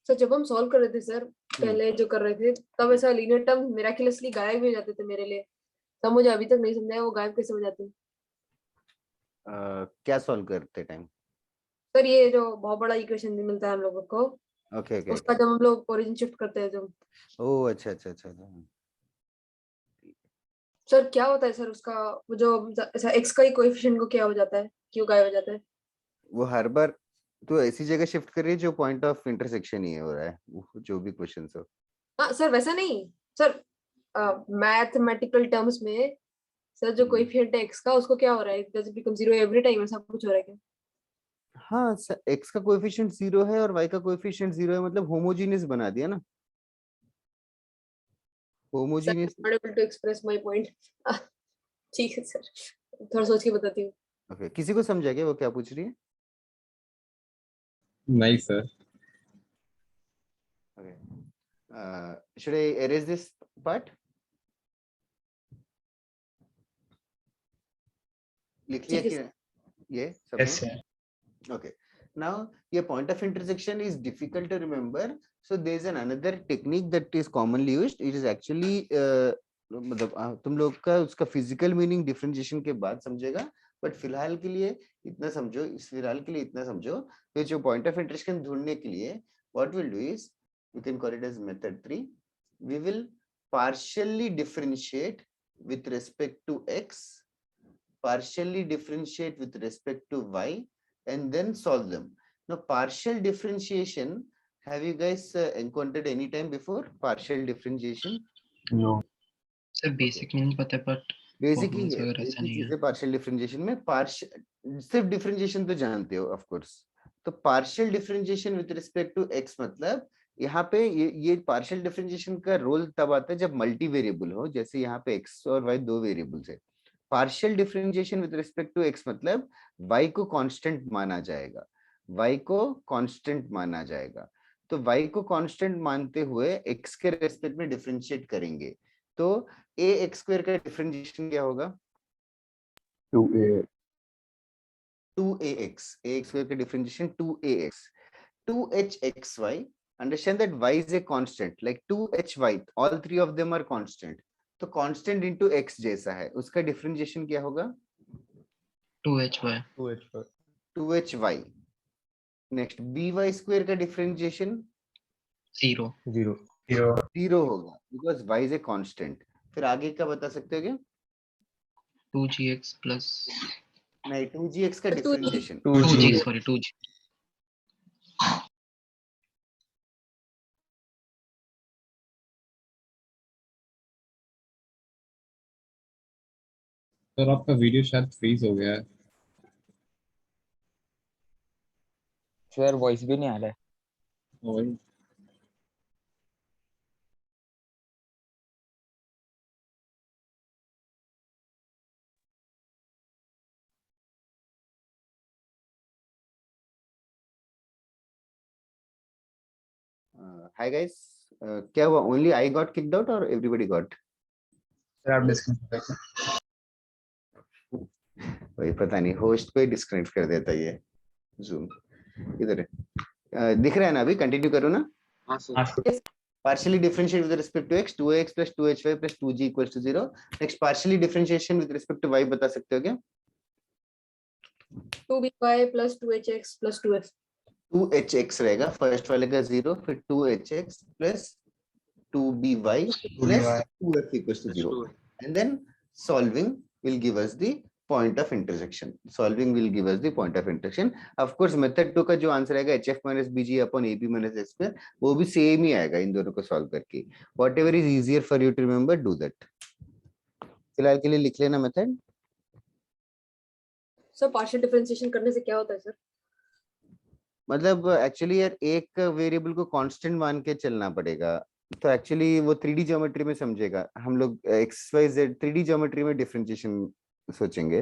Sir जब हम solve कर रहे थे सर पहले जो कर रहे थे तब ऐसा लीनियर टर्म मिराक्युलसली गायब हो जाते थे मेरे लिए. तब मुझे अभी तक नहीं समझाया वो गायब कैसे हो जाते हैं. क्या सॉल्व करते टाइम? सर ये जो बहुत बड़ा इक्वेशन मिलता है हम लोगों को, ओके उसका जब हम लोग ओरिजिन शिफ्ट करते हैं तो. ओह अच्छा. सर क्या होता है सर उसका, वो जो ऐसा x का ही कोएफिशिएंट को क्या हो जाता है, क्यों गायब हो जाता है? वो हर बार तो ऐसी जगह शिफ्ट कर रही है जो पॉइंट ऑफ इंटरसेक्शन ही हो रहा है, जो भी क्वेश्चन हो. हाँ सर वैसा नहीं सर, मैथमेटिकल टर्म्स में सर जो कोएफिशिएंट है x का उसको क्या हो रहा है? Does it become 0 every time, ऐसा कुछ हो रहा है क्या? हाँ, x का कोएफिशिएंट 0 है और y का कोएफिशिएंट 0 है, मतलब होमोजेनियस बना दिया ना, homogeneous. Not able to express my point. ठीक है सर, थोड़ा सोच के बताती हूँ। ओके, किसी को समझा क्या वो क्या पूछ रही है? नहीं sir. Okay, should I erase this part? लिख लिया ठीक है कि ये सबने? Okay. Now, your point of intersection is difficult to remember. So there is another technique that is commonly used. It is actually मतलब तुम लोग का उसका फिजिकल मीनिंग डिफरेंशिएशन के बाद समझेगा, बट फिलहाल के लिए इतना समझो, इस फिलहाल के लिए इतना समझो। तो जो पॉइंट ऑफ इंटरसेक्शन ढूंढने के लिए what will do is, you can call it as method 3. We will partially differentiate with respect to x, partially differentiate with respect to y, and then solve them. Now, partial differentiation, have you guys encountered any time before partial differentiation? No. Sir basic meaning पता है but basically Formulas वगैरह ऐसा नहीं है। Partial differentiation में सिर्फ differentiation तो जानते हो ऑफ कोर्स। तो partial differentiation with respect to x, मतलब यहाँ पे ये पार्शियल डिफरेंशिएशन का रोल तब आता है जब मल्टी वेरिएबल हो, जैसे यहाँ पे एक्स और वाई दो वेरिएबल्स है। Partial differentiation with respect to x मतलब y को कांस्टेंट माना जाएगा, y को कांस्टेंट माना जाएगा। तो y को कांस्टेंट मानते हुए x के रेस्पेक्ट में डिफरेंशिएट करेंगे। तो ax स्क्वायर का डिफरेंशिएशन क्या होगा? 2a. 2ax, ax स्क्वायर का differentiation 2ax, 2hxy. Understand that y is a constant, like 2hy, all three of them are constant. तो कांस्टेंट इनटू x जैसा है, उसका डिफरेंशिएशन क्या होगा? 2hy 2hy. Next by square का डिफरेंशिएशन 0 0 होगा, because y is a constant. फिर आगे का बता सकते हो क्या? 2gx प्लस नहीं, 2gx का 2g differentiation 2g sorry 2g sir आपका वीडियो शायद फ्रीज हो गया है। सर वॉइस भी नहीं आ रहा है। वही हाय गाइस, क्या हुआ? Only I got kicked out और एवरीबॉडी गॉट? सर आप डिस्कनेक्ट कर वही पता नहीं, होस्ट पे डिस्कनेक्ट कर देता है ये जूम। इधर है, दिख रहा है ना? अभी कंटिन्यू करो ना। हां sir. Partially differentiate with respect to x, 2ax plus 2hy plus 2g equals to 0. Next, partially differentiation with respect to y बता सकते हो क्या? 2by plus 2hx plus 2f। 2hx रहेगा, फर्स्ट वाले का 0, फिर 2hx plus 2by plus 2f equals to 0. And then solving will give us the point of intersection. Solving will give us the point of intersection. Of course, method 2 का जो answer आएगा hf minus bg upon ab minus s square, वो भी same ही आएगा इन दोनों को solve करके। Whatever is easier for you to remember, do that. फिलहाल के लिए लिख लेना मेथड। सर पार्शियल डिफरेंशिएशन करने से क्या होता है सर? मतलब एक्चुअली यार एक वेरिएबल को कांस्टेंट मान के चलना पड़ेगा, तो एक्चुअली वो 3D ज्योमेट्री में समझेगा। हम लोग x y z 3D geometry में डिफरेंशिएशन सोचेंगे,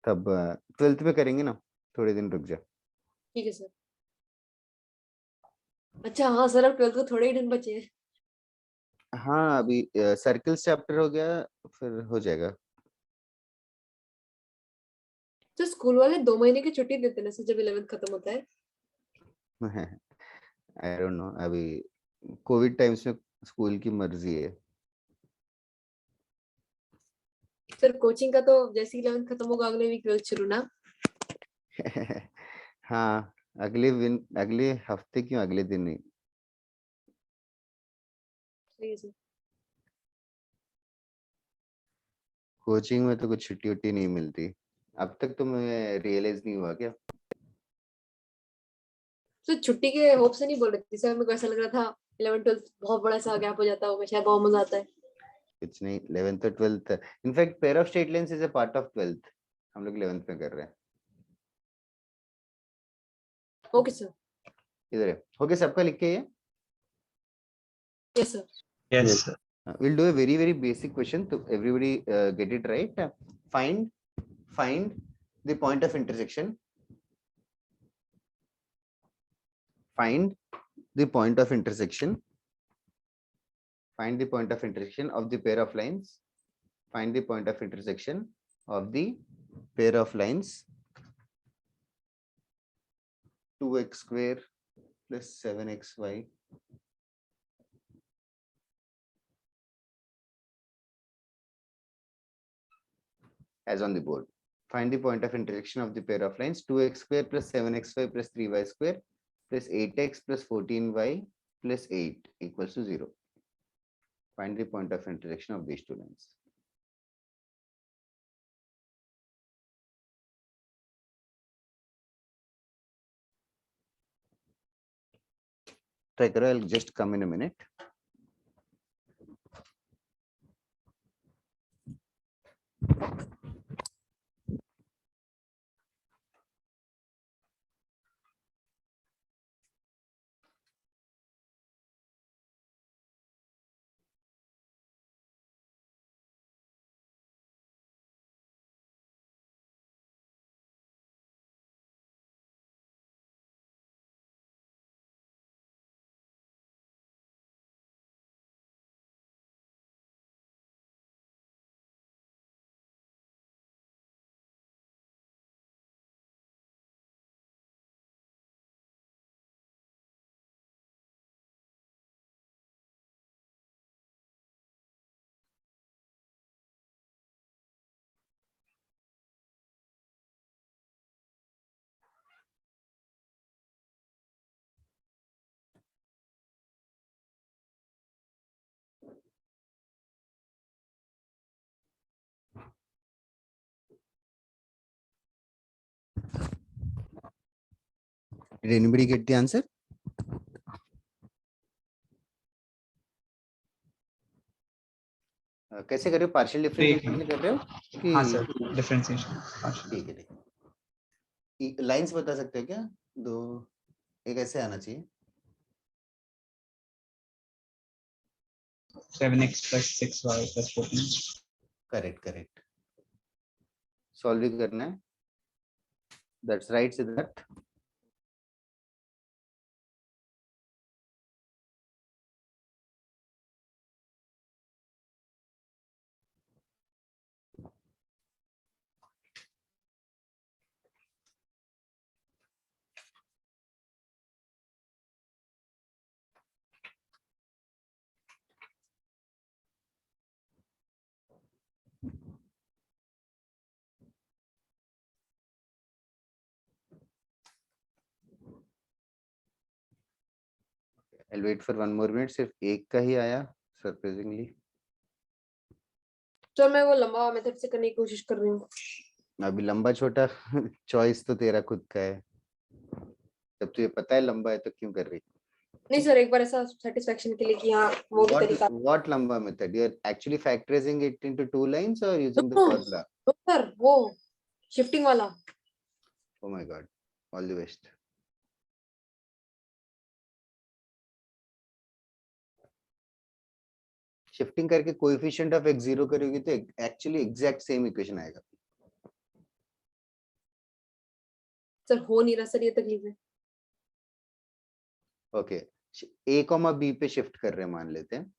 तब 12th में करेंगे ना, थोड़े दिन रुक जा। ठीक है सर। अच्छा हाँ सर, अब 12th को थोड़े ही दिन बचे हैं। हाँ, अभी सर्कल्स चैप्टर हो गया, फिर हो जाएगा। तो स्कूल वाले 2 महीने की छुट्टी देते हैं ना सर जब 11th खत्म होता है? आई डोंट नो, अभी कोविड टाइम्स में स्कूल की मर्जी है। सर कोचिंग का तो जैसे 11th खत्म होगा अगले वीक 12th शुरू ना? हाँ, अगले हफ्ते क्यों, अगले दिन नहीं। सही है सर। कोचिंग में तो कुछ छुट्टी उट्टी नहीं मिलती, अब तक तो मैं रियलाइज नहीं हुआ क्या? तो छुट्टी के होप से नहीं बोल रही थी सर, मेरे को ऐसा लग रहा था 11th 12th बहुत बड़ा सा गैप हो जाता होगा, शायद बहुत मजा आता है। कुछ नहीं, 11th और 12th, in fact pair of straight lines is a part of 12th, हम लोग 11th में कर रहे हैं। Okay sir. इधर है, ओके सबका लिख के ये yes sir. Yes, sir. we'll do a very basic question to everybody get it right. Find the point of intersection. Find the point of intersection. Find the point of intersection of the pair of lines. Find the point of intersection of the pair of lines. 2x square plus 7xy as on the board. Find the point of intersection of the pair of lines 2x square plus 7xy plus 3y square plus 8x plus 14y plus 8 equals to 0. Find the point of intersection of these two lines. Try karo, I'll just come in a minute. Did anybody get the answer? कैसे कर रहे हो, partial differentiation कर रहे हो कि हाँ sir, differentiation. ठीक है, ठीक। लाइंस बता सकते हो क्या? दो, एक ऐसे आना चाहिए 7x plus 6y plus 14. Correct solve भी करना है, that's right Siddharth. I'll wait for one more minute, सिर्फ एक का ही आया सरप्राइजिंगली। सर मैं वो लंबा मेथड से करने की कोशिश कर रही हूँ। अभी लंबा छोटा चॉइस तो तेरा खुद का है, जब तुझे पता है लंबा है तो क्यों कर रही? नहीं सर, एक बार ऐसा सेटिस्फेक्शन के लिए कि हाँ वो भी तरीका। What लंबा method? You're actually factorizing it into two lines or using the formula? तो सर वो शिफ्टिंग वाला। Oh my God, all the best. Shifting करके कोएफिशिएंट ऑफ x जीरो करोगी तो एक्चुअली एग्जैक्ट सेम इक्वेशन आएगा। सर हो नहीं रहा सर, ये तकलीफ है। ओके, a कॉमा b पे शिफ्ट कर रहे हैं, मान लेते हैं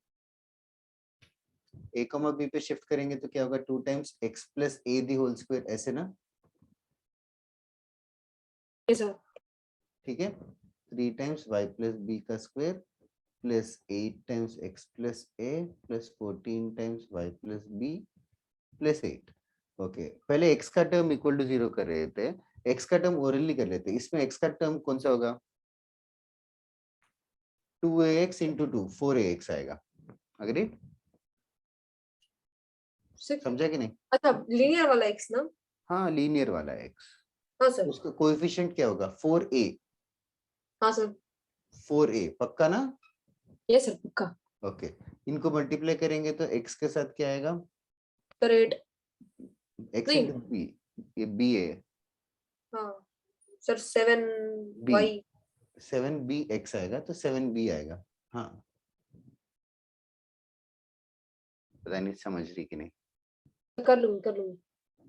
a कॉमा b पे शिफ्ट करेंगे तो क्या होगा, 2 times x plus a the whole square, ऐसे ना? Yes sir. ठीक है, 3 टाइम्स y प्लस b का square plus 8 times x plus a plus 14 times y plus b plus 8। Okay, पहले x का टर्म इक्वल टू 0 कर रहे थे, x का टर्म ओरली कर लेते हैं। इसमें x का टर्म कौन सा होगा? 2ax इंटू 2, 4ax आएगा। अग्री? समझा कि नहीं? अच्छा, लीनियर वाला x ना? हाँ, लीनियर वाला x। हाँ सर। उसका कोएफिशिएंट क्या होगा? 4a। हाँ सर। 4a पक्का ना? यस सर पक्का। ओके, इनको मल्टीप्लाई करेंगे तो x के साथ क्या आएगा? सर 8। x नहीं। इंटू b, ये b है, हाँ sir 7 B। y। 7b x आएगा तो 7b आएगा। हाँ, पता नहीं समझ रही कि नहीं। कर लूंगी।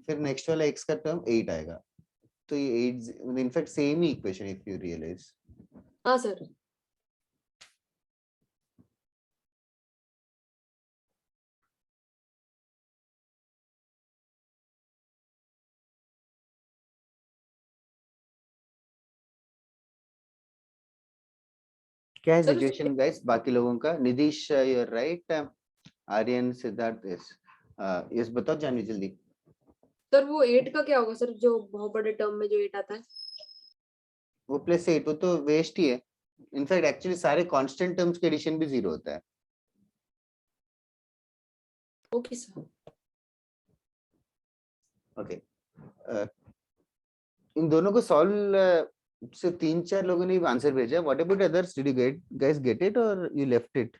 फिर नेक्स्ट वाला x का टर्म 8 आएगा, तो ये 8 इनफैक्ट सेम ही इक्वेशन इफ यू रियलाइज। हाँ सर। क्या है सर, सिचुएशन गाइस बाकी लोगों का? Nidhish you are right, Aryan, Siddharth, yes बताओ जानी जल्दी। सर वो 8 का क्या होगा सर, जो बहुत बड़े टर्म में जो 8 आता है? वो प्लस 8 वो तो वेस्ट ही है। इनफैक्ट एक्चुअली सारे कांस्टेंट टर्म्स के एडिशन भी 0 होता है। Okay sir. ओके, इन दोनों को सॉल्व सिर्फ 3-4 लोगों ने आंसर भेजा। What about others? Did you guys get it और यू लेफ्ट इट?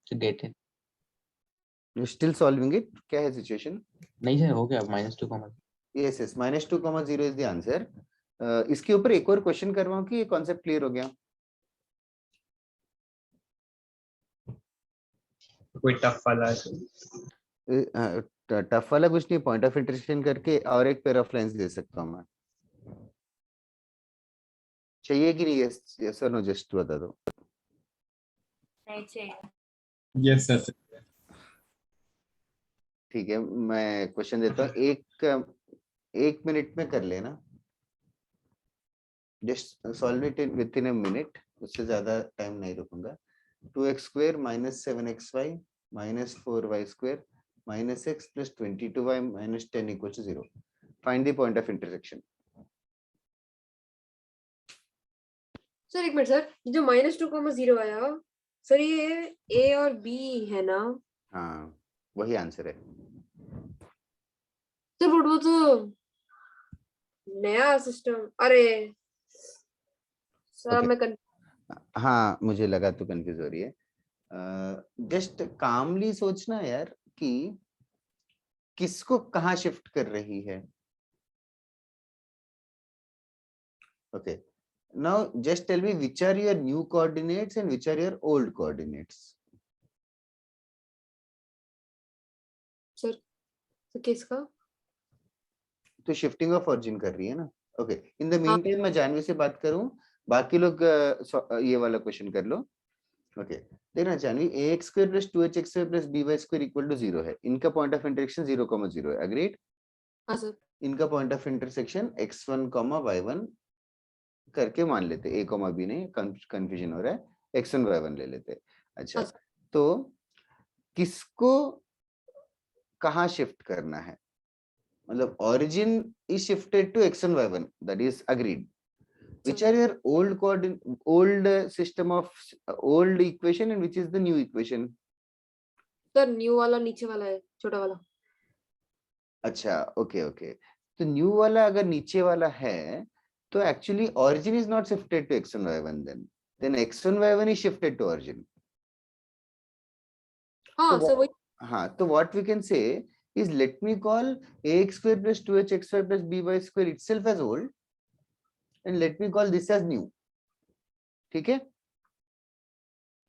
गेट है। You still solving it? क्या है सिचुएशन? नहीं सर, हो गया -2, yes yes, -2, 0 is the answer. इसके ऊपर एक और क्वेश्चन करवाऊं कि ये कॉन्सेप्ट क्लियर हो गया? कोई टफ वाला है? टफ वाला कुछ नहीं, पॉइंट ऑफ इंटरसेक्शन करके और एक पेयर ऑफ लाइंस दे सकता हूँ मैं। चाहिए कि नहीं? यस और नो, जस्ट बता दो। नहीं चाहिए। Yes sir. ठीक है, मैं क्वेश्चन देता हूँ, एक मिनट में कर लेना, just solve it with in a minute, उससे ज्यादा टाइम नहीं रुकूंगा। 2x² - 7xy - 4y² - x + 22y - 10 = 0. Find the point of intersection. Sir एक मिनट सर, जो -2, 0 आया सर, ये a और b है ना? हाँ, वही आंसर है। सर वो तो नया सिस्टम। अरे सर Okay. मैं हाँ, मुझे लगा तू कंफ्यूज हो रही है। जस्ट कामली सोचना यार कि किसको कहाँ शिफ्ट कर रही है। Okay, now just tell me which are your new coordinates and which are your old coordinates. Sir किसका? तो शिफ्टिंग ऑफ ऑरिजिन कर रही है ना। Okay, in the mean time मैं जानवी से बात करूं, बाकी लोग ये वाला क्वेश्चन कर लो। ओके, देखना जानवी, ax² + 2hx² + by² = 0 है। इनका पॉइंट ऑफ इंटरसेक्शन 0,0 है। अग्रीड? हाँ सर। इनका point of intersection x1, y1 करके मान लेते, a, b नहीं, कंफ्यूजन हो रहा है, x1, y1 ले लेते। अच्छा, हाँ, तो किसको कहाँ शिफ्ट करना है? मतलब origin is shifted to x1, y1, that is agreed. Which are your old system of old equation and which is the new equation? Sir new वाला नीचे वाला है, छोटा वाला। अच्छा, ओके ओके, तो न्यू वाला अगर नीचे वाला है तो actually origin is not shifted to x1, y1, then x1, y1 is shifted to origin. हाँ सर वही। हाँ, तो what we can say is let me call ax² + 2hxy + by² itself as old and let me call this as new. ठीक है?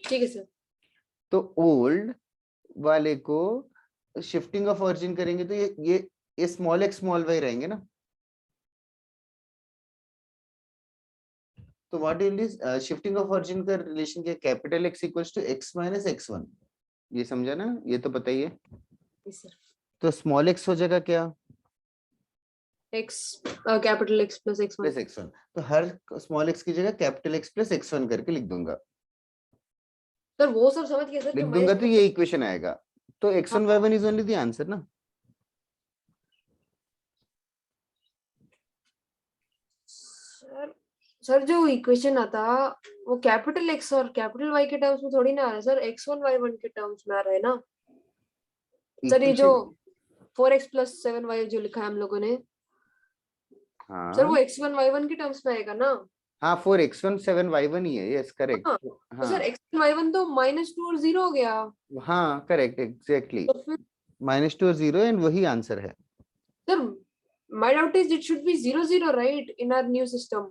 ठीक है sir. तो old वाले को शिफ्टिंग ऑफ ऑरिजिन करेंगे तो ये स्मॉल x स्मॉल y रहेंगे ना। तो what is this shifting of origin का रिलेशन क्या? कैपिटल X = x - x1, ये समझा ना? ये तो पता ही है। Yes sir. तो स्मॉल x हो जाएगा क्या? x capital X + x1। Plus x1, तो हर स्मॉल x की जगह कैपिटल X + x1 करके लिख दूंगा। सर वो सब समझ गए सर, लिख जो दूंगा तो ये इक्वेशन आएगा। तो x1, y1 is only the answer ना। सर सर जो इक्वेशन आता वो कैपिटल X और कैपिटल Y के टर्म्स में थोड़ी ना आ रहा है सर, x1 y1 के टर्म्स में आ रहा है ना सर। ये जो 4x + 7y जो लिखा है हम लोगों ने, सर हाँ वो x1 y1 के टर्म्स में आएगा ना। हाँ 4x1 7y1 ही है, यस करेक्ट। हाँ, तो हाँ सर x1 y1 तो -2 और 0 हो गया। हाँ करेक्ट एग्जैक्टली, तो फिर -2 और 0 एंड वही आंसर है। Sir my doubt is it should be 0 0 right in our new system.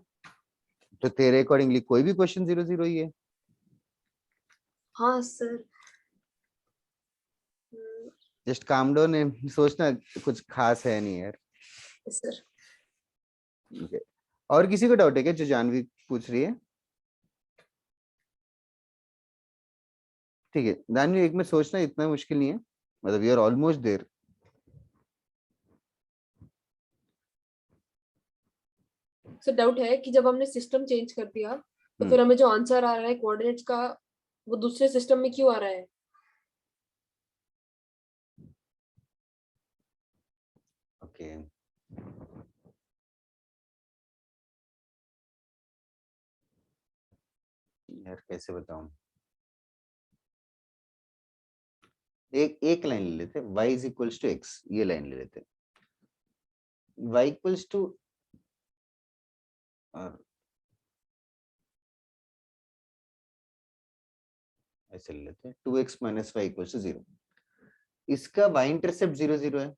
तो तेरे अकॉर्डिंगली कोई भी क्वेश्चन 0 0 ही है। हाँ sir. Just calm down and सोचना कुछ खास है नहीं यार। Sir Okay. और किसी को डाउट है क्या जो जानवी पूछ रही है? ठीक है जानवी, एक में सोचना इतना मुश्किल नहीं है, मतलब we are almost there. Sir doubt है कि जब हमने सिस्टम चेंज कर दिया तो फिर हमें जो आंसर आ रहा है कोऑर्डिनेट्स का वो दूसरे सिस्टम में क्यों आ रहा है? ओके यार कैसे बताऊं, एक लाइन ले लेते, y is equals to x, ये लाइन ले लेते, y इक्वल्स टू ऐसे ले लेते हैं 2x minus Y equals to 0। इसका y इंटरसेप्ट 0 0 है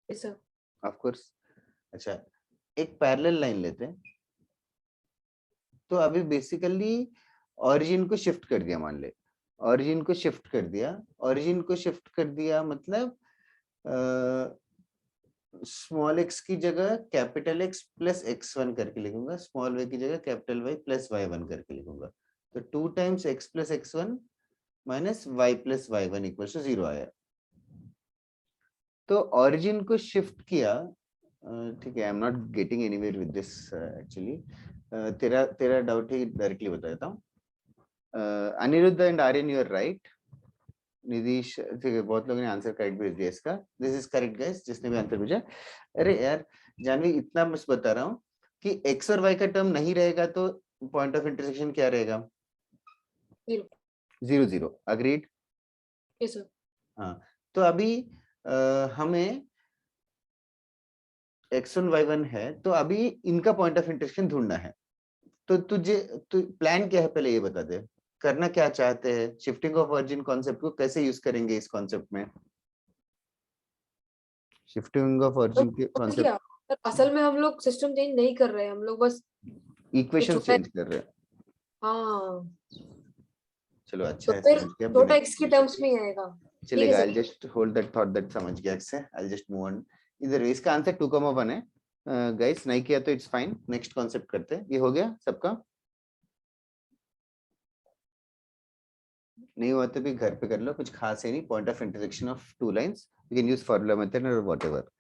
Yes, sir. Of course. अच्छा एक पैरेलल लाइन लेते हैं, तो अभी बेसिकली ओरिजिन को शिफ्ट कर दिया, मान ले ओरिजिन को शिफ्ट कर दिया, ओरिजिन को शिफ्ट कर दिया मतलब स्मॉल x की जगह कैपिटल X प्लस x1 करके लिखूंगा, स्मॉल y की जगह कैपिटल Y प्लस y1 करके लिखूंगा, तो 2 times x plus x1 minus y plus y1 equals to 0 आया। तो ओरिजिन को शिफ्ट किया, ठीक है, I am not getting anywhere with this actually, तेरा डाउट ही डायरेक्टली बता देता हूँ। Anirudh and Aryan you are right, Nidhish ठीक है, बहुत लोगों ने आंसर करेक्ट भेज दिया इसका, दिस इज करेक्ट गाइस, जिसने भी आंसर भेजा। अरे यार जानवी इतना बस बता रहा हूँ कि x और y का टर्म नहीं रहेगा तो पॉइंट ऑफ इंटरसेक्शन क्या रहेगा? 0 0, अग्रीड? Yes, sir. हाँ तो अभी हमें x1 y1 है, तो अभी इनका पॉइंट ऑफ इंटरसेक्शन ढूंढना है। तो तू प्लान क्या है पहले ये बता दे, करना क्या चाहते हैं, शिफ्टिंग ऑफ ओरिजिन कॉन्सेप्ट को कैसे यूज करेंगे इस कॉन्सेप्ट में? शिफ्टिंग ऑफ ओरिजिन के समझ कॉन्सेप्ट, गया। पर असल में हम लोग सिस्टम चेंज नहीं कर रहे हैं, हम लोग बस इक्वेशन छोटा चेंज कर रहे हैं। हाँ चलो तो अच्छा है, फिर समझ गया छोटा बिना x के टर्म्स में ही आएगा। ठीक है चलेगा। Sir. I'll just hold that thought, that समझ गया इससे, I'll just move on। इधर इसका आंसर 2,1 है गाइस, नहीं किया तो इट्स फाइन, नेक्स्ट कॉन्सेप्ट करते हैं। ये हो गया सबका? नहीं हुआ तो भी घर पे कर लो, कुछ खास है नहीं, point of intersection of two lines, you can use formula method और whatever.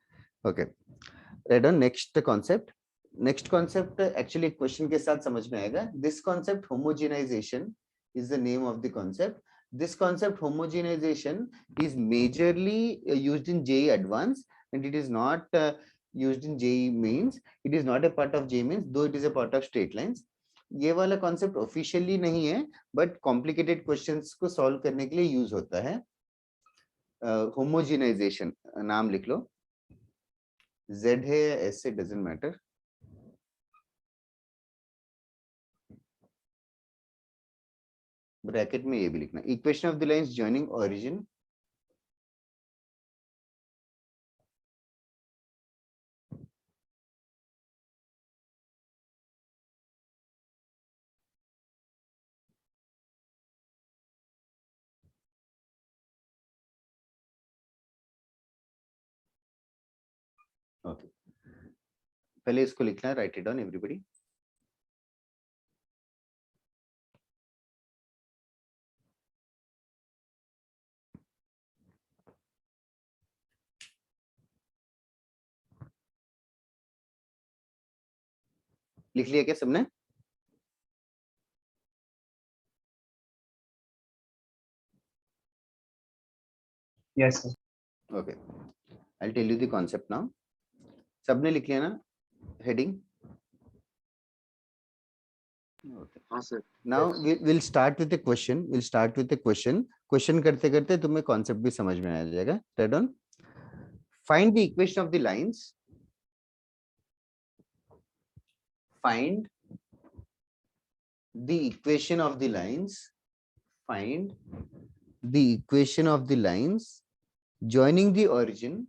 Okay right on, next concept. Next concept actually question के साथ समझ में आएगा। This concept homogenization is the name of the concept. This concept homogenization is majorly used in JEE Advanced, and it is not used in JEE Mains. It is not a part of JEE Mains, though it is a part of straight lines. ये वाला concept officially नहीं है, but complicated questions को solve करने के लिए use होता है। होमोजेनाइजेशन नाम लिख लो, Z है या S से डजंट मैटर। ब्रैकेट में ये भी लिखना, equation of the lines joining origin okay पहले इसको लिखना है, राइट इट डाउन एवरीबॉडी। लिख लिया क्या सबने? Yes, sir. Okay I tell you the concept now. सबने लिख लिया ना हेडिंग? हाँ sir. Now will start with a question, will start with a question, question करते करते तुम्हें कॉन्सेप्ट भी समझ में आ जाएगा। Right on, find the equation of the lines, find the equation of the lines. Find the equation of the lines joining the origin.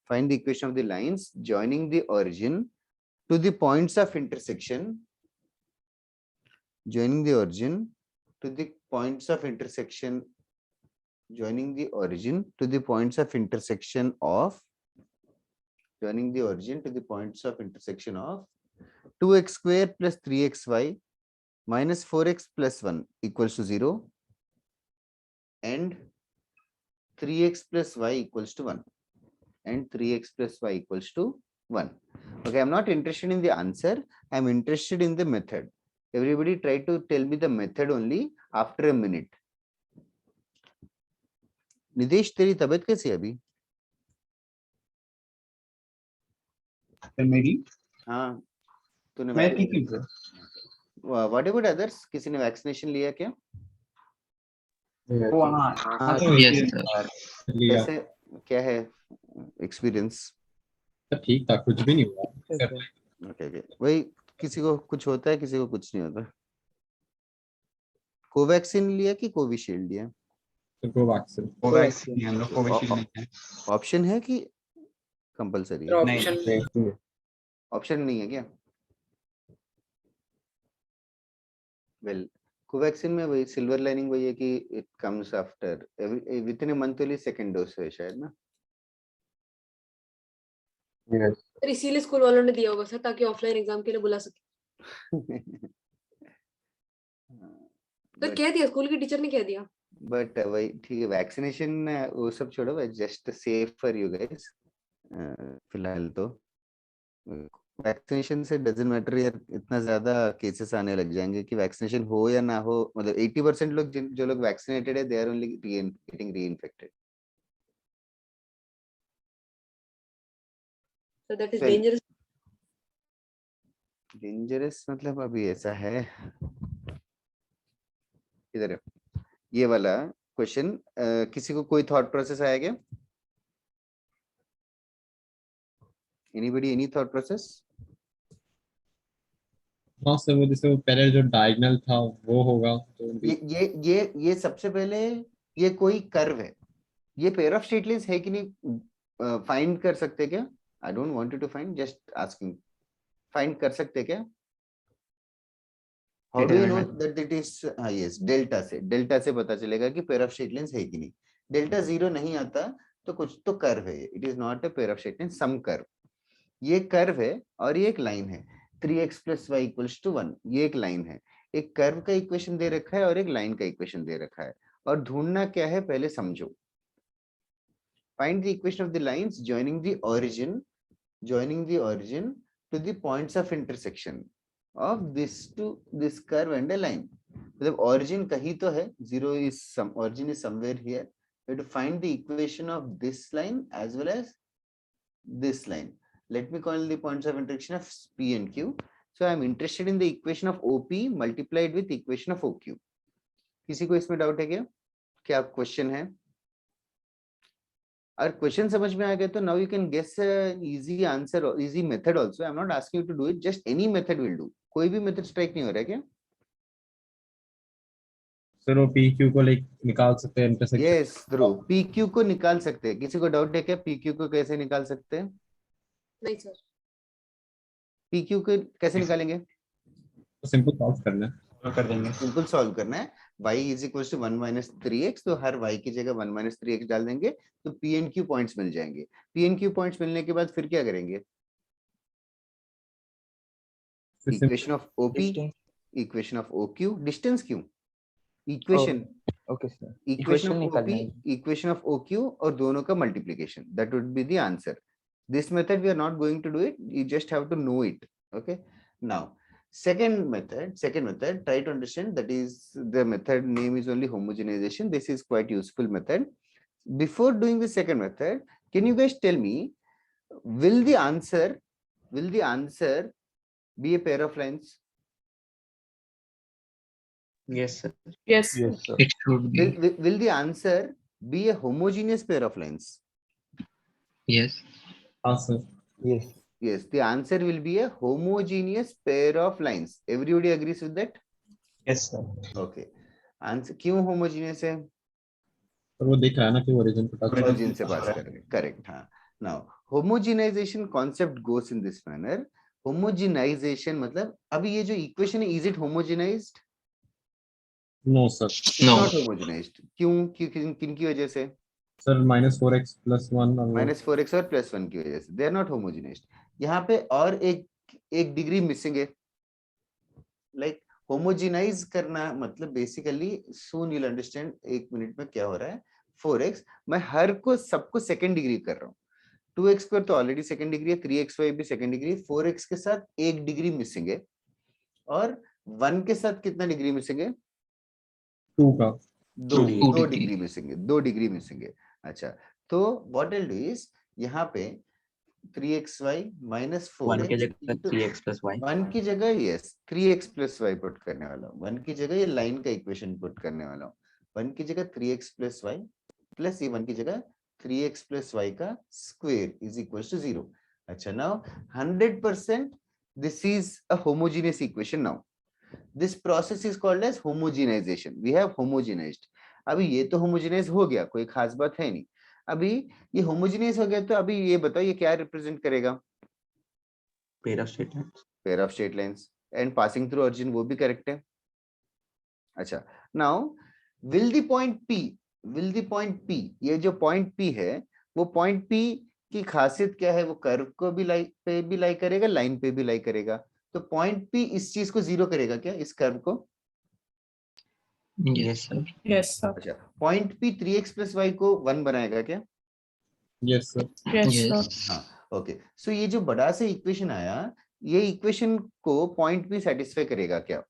Find the equation of the lines joining the origin to the points of intersection. Joining the origin to the points of intersection. Joining the origin to the points of intersection of. Joining the origin to the points of intersection of 2x square plus 3xy minus 4x plus 1 equals to 0 and 3x plus y equals to 1 and 3x plus y equals to 1. Okay, I'm not interested in the answer. I'm interested in the method. Everybody try to tell me the method only after a minute. निदेश, तेरी तबीयत कैसी है अभी? मेरी हाँ, तूने मैं ठीक हूँ सर। What about others? किसी ने वैक्सीनेशन लिया क्या? वो हाँ हाँ, Yes, sir. लिया कैसे, क्या है एक्सपीरियंस? तो ठीक था, कुछ भी नहीं हुआ। ओके ओके, वही किसी को कुछ होता है, किसी को कुछ नहीं होता। कोवैक्सीन लिया कि कोविशील्ड लिया? तो कोवैक्सीन कोवैक्सीन हम लोग कोविशील्ड लेते हैं। ऑप्शन है कि कंपलसरी है? नहीं, ऑप्शन नहीं है क्या? वेल, कोवैक्सीन में वही सिल्वर लाइनिंग वही है कि it comes after with in a month only, second dose है शायद ना। सर इसीलिए स्कूल वालों ने दिया होगा सर, ताकि ऑफलाइन एग्जाम के लिए बुला सके। तो कह दिया, स्कूल की टीचर ने कह दिया। बट वही ठीक है, वैक्सीनेशन वो सब छोड़ो, just safe for you guys. फिलहाल तो वैक्सीनेशन से डजंट मैटर यार, इतना ज्यादा केसेस आने लग जाएंगे कि वैक्सीनेशन हो या ना हो, मतलब 80% लोग जो लोग वैक्सीनेटेड है, they are only getting reinfected. So that is dangerous. Dangerous मतलब अभी ऐसा है, इधर है ये वाला क्वेश्चन। किसी को कोई थॉट प्रोसेस आया क्या? Anybody, any thought process? हाँ सर, वो जैसे वो पहले जो डायगोनल था वो होगा तो ये सबसे पहले ये कोई कर्व है, ये पेयर ऑफ स्ट्रेट लाइंस है कि नहीं फाइंड कर सकते क्या? I don't want you to find, just asking, find कर सकते क्या? How do you know that it is? Yes, delta से पता चलेगा कि पेयर ऑफ स्ट्रेट लाइंस है कि नहीं। डेल्टा 0 नहीं आता तो कुछ तो कर्व है, it is not a pair of straight line, some curve. ये कर्व है और ये एक लाइन है, 3x + y = 1, ये एक लाइन है। एक कर्व का इक्वेशन दे रखा है और एक लाइन का इक्वेशन दे रखा है, और ढूंढना क्या है पहले समझो। Find the equation of the lines joining the origin to the points of intersection of this curve and a line. मतलब ओरिजिन कहीं तो है, origin is somewhere here. You have to find the equation of this line as well as this line. Let me call the points of intersection of P and Q. So I am interested in the equation of OP multiplied with equation of OQ. किसी को इसमें doubt है क्या? क्या question है? अगर question समझ में आ गया तो now you can guess an easy answer or easy method also. I am not asking you to do it, just any method will do. कोई भी मेथड स्ट्राइक नहीं हो रहा है क्या? सर वो PQ को निकाल सकते हैं इंटरसेक्शन। यस ध्रुव, PQ को निकाल सकते हैं। किसी को डाउट है क्या PQ को कैसे निकाल सकते हैं? नहीं सर। PQ को कैसे निकालेंगे? तो सिंपल सॉल्व करना है, कर देंगे। सिंपल सॉल्व करना है। y = 1 - 3x, तो हर y की जगह 1 - 3x डाल देंगे तो P and Q पॉइंट्स मिल जाएंगे। P and Q पॉइंट्स मिलने के बाद फिर क्या करेंगे? Equation of OP, equation of OQ, distance क्यों? Equation, okay sir, equation of OP, equation of OQ और दोनों का multiplication, that would be the answer. This method we are not going to do it, you just have to know it. Okay, now second method, try to understand, that is the method name is only homogenization. This is quite useful method. Before doing the second method, can you guys tell me, will the answer be a pair of lines? Yes sir. Yes. yes sir, It should be. Will the answer be a homogeneous pair of lines? Yes. हाँ sir. yes, Yes, the answer will be a homogeneous pair of lines. Everybody agrees with that? Yes, sir. Okay. Answer क्यों homogeneous है? और वो दिख रहा है ना कि ओरिजिन पे टच Origin से पास कर रहे हैं. Correct. हाँ. Now homogenization concept goes in this manner. Homogenization मतलब अभी ये जो equation है, is it homogenized? No sir It's No. not homogenized. क्यों? किन की वजह से? सर -4x + 1 और वो -4x और +1 की वजह से. They are not homogenized. यहाँ पे और एक डिग्री मिसिंग है. Like homogenize करना मतलब basically soon you'll understand. 1 minute में क्या हो रहा है. 4x मैं हर को सबको सेकेंड डिग्री कर रहा हूँ. 2x स्क्वायर तो ऑलरेडी सेकेंड डिग्री है. 3xy भी सेकेंड डिग्री है. 4x के साथ एक डिग्री मिसिंग है और 1 के साथ कितना डिग्री मिसिंग है? 2 का दो Two डिग्री degree. मिसिंग है. 2 डिग्री मिसिंग है. अच्छा, तो व्हाट विल डू इज यहाँ पे 3xy minus 1 की 4x जगह into 3x + y. 1 की जगह yes 3x plus y put करने वाला हूँ. 1 की जगह ये लाइन का इक्वेशन पुट करने वाला हूँ. 1 की जगह 3x plus y प्लस ये 1 की जगह 3x plus y का स्क्वायर इज इक्वल टू 0. अच्छा, now 100% this is a homogeneous equation. Now this process is called as homogenization. We have homogenized. अभी ये तो homogenized हो गया, कोई खास बात है नहीं. अभी ये homogeneous हो गया तो अभी ये बताओ ये क्या represent करेगा? Pair of straight lines. Pair of straight lines and passing through origin, वो भी correct है. अच्छा, now will the point P, ये जो point P है वो point P की खासियत क्या है? वो कर्व को भी पे भी लाई करेगा, लाइन पे भी लाई करेगा. तो पॉइंट P इस चीज को जीरो करेगा क्या? इस कर्व को? Yes, sir. Yes, sir. अच्छा, point P 3x plus y को 1 बनाएगा क्या? Yes sir Yes, Yes. sir. हाँ, ओके. सो ये जो बड़ा सा इक्वेशन आया, ये इक्वेशन को पॉइंट P सेटिस्फाई करेगा क्या?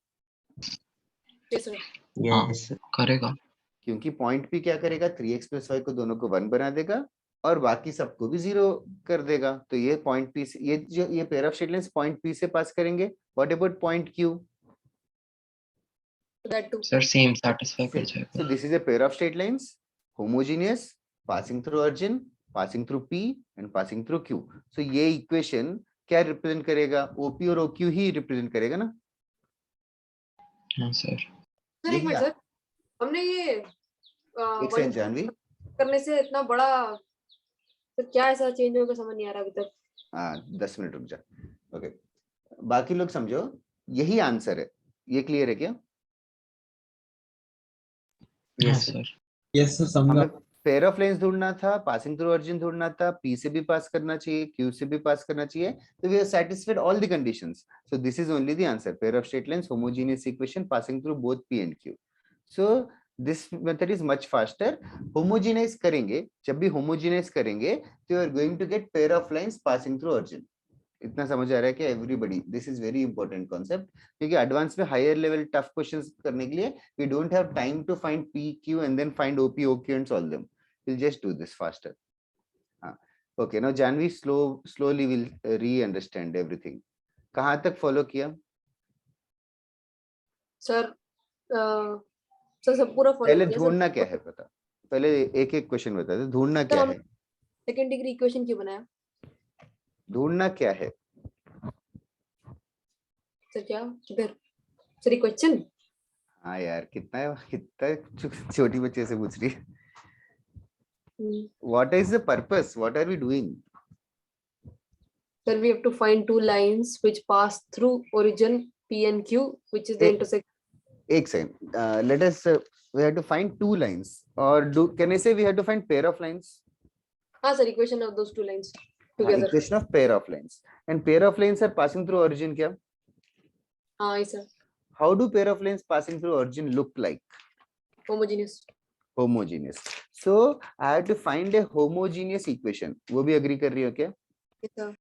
Yes, sir. Yes, sir. करेगा. क्योंकि पॉइंट P क्या करेगा? 3x plus y को दोनों को 1 बना देगा और बाकी सबको भी 0 कर देगा. तो ये पॉइंट P से ये pair of straight lines point P से पास करेंगे. What about point Q? That too. Sir, same satisfy कर So जाएगा. this is a pair of straight lines, homogeneous, passing through origin, passing through P and passing through Q. So ये equation क्या represent करेगा? OP और OQ ही represent करेगा ना? हाँ sir. Sir एक मिनट सर, हमने ये एक सेकंड जानवी. करने से इतना बड़ा सर क्या ऐसा चेंज होगा समझ नहीं आ रहा अभी तक. हाँ, 10 मिनट रुक जा. ओके, बाकी लोग समझो, यही आंसर है. ये क्लियर है क्या? हाँ Yes, sir. sir. Yes sir समझा हमें पेयर ऑफ लाइंस ढूंढना था, पासिंग थ्रू ओरिजिन ढूंढना था, P से भी पास करना चाहिए, Q से भी पास करना चाहिए. तो we have satisfied all the conditions. So this is only the answer. Pair of straight lines, homogeneous equation passing through both P and Q. So this method is much faster. Homogenize करेंगे, जब भी homogenize करेंगे, तो you are going to get pair of lines passing through origin. इतना समझ आ रहा है कि everybody, this is very important concept. क्योंकि एडवांस में हायर लेवल टफ क्वेश्चंस करने के लिए we don't have time to find P Q and then find OP OQ and solve them. Will just do this faster. हाँ, okay. Now Janvi slowly will re understand everything. कहाँ तक follow किया? Sir sir सब पूरा follow पहले किया sir. ढूंढना क्या है पता? पहले एक एक क्वेश्चन बता दे. ढूंढना क्या है? सेकंड डिग्री इक्वेशन क्यों बनाया ढूंढना क्या है? सर? क्या किधर सर क्वेश्चन? हाँ यार, कितना छोटी बच्चे से पूछ रही है. What is the purpose? What are we doing? Sir, we have to find two lines which pass through origin P and Q, which is the Hey. intersection. एक second. Let us we have to find two lines, or can I say we have to find pair of lines? हाँ sir, equation of those two lines together. Equation of pair of lines, and pair of lines are passing through origin क्या? हाँ yes sir. How do pair of lines passing through origin look like? Homogeneous. Homogeneous. So I have to find a homogeneous equation. वो भी agree कर रही हो क्या? Yes sir.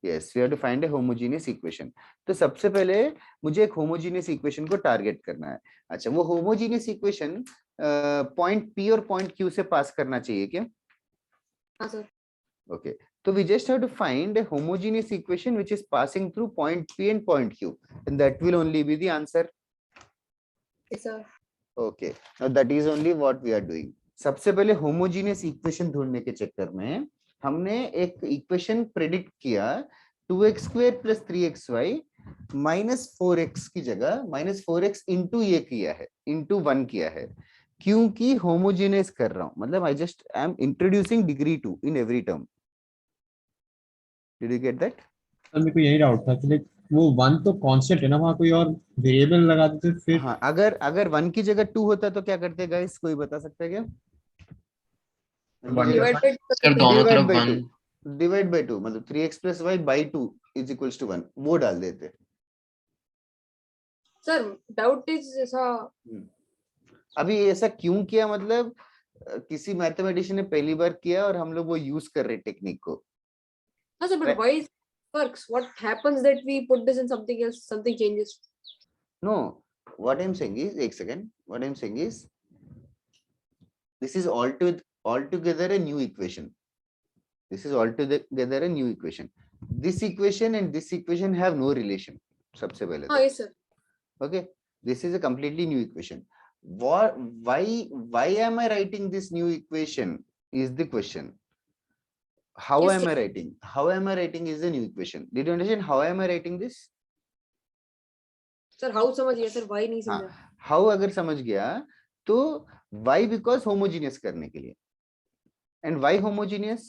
Yes, we have to find a homogeneous equation. तो सबसे पहले मुझे एक homogeneous equation को टारगेट करना है. अच्छा, वो homogeneous equation पॉइंट P और पॉइंट Q से पास करना चाहिए क्या? हाँ sir. Okay, so we just have to find a homogeneous equation which is passing through point P and point Q, and that will only be the answer. Yes sir. Okay, now that is only what we are doing. सबसे पहले homogeneous equation ढूंढने के चक्कर में हमने एक equation predict किया 2x square plus 3xy minus 4x की जगह माइनस 4x इंटू ये किया है, इंटू 1 किया है, क्योंकि होमोजेनियस कर रहा हूं, मतलब I just I am introducing degree 2 in every term. Did you get that? Sir मेरे को यही डाउट था कि लाइक वो 1 तो कांस्टेंट है ना, वहाँ कोई और वेरिएबल लगा देते फिर। हाँ, अगर अगर 1 की जगह 2 होता तो क्या करते गाइस, कोई बता सकता है क्या? डिवाइड बाय सर दोनों डिवाइड तरफ बाय 1 2, डिवाइड बाय 2 मतलब 3x plus y by 2 is equals to 1, वो डाल देते। सर डाउट इज ऐसा। अभी ऐसा क्यों किया, मतलब किसी मैथमेटिशियन ने पहली बार किया और हम लोग वो यूज कर रहे टेक्निक को। No, sir, but Right. why it works? What happens that we put this in something else, something changes? No, what I'm saying is, एक second, what I'm saying is, this is altogether a new equation. This is altogether a new equation. This equation and this equation have no relation. सबसे पहले हाँ, तो, yes, sir. okay, this is a completely new equation. What, why am I writing this new equation is the question. How Yes, am sir. I writing? How am I writing is a new equation. Did you understand how am I writing this? Sir, how समझिए sir? Why नहीं समझा? How अगर समझ गया तो why because homogeneous करने के लिए, and why homogeneous?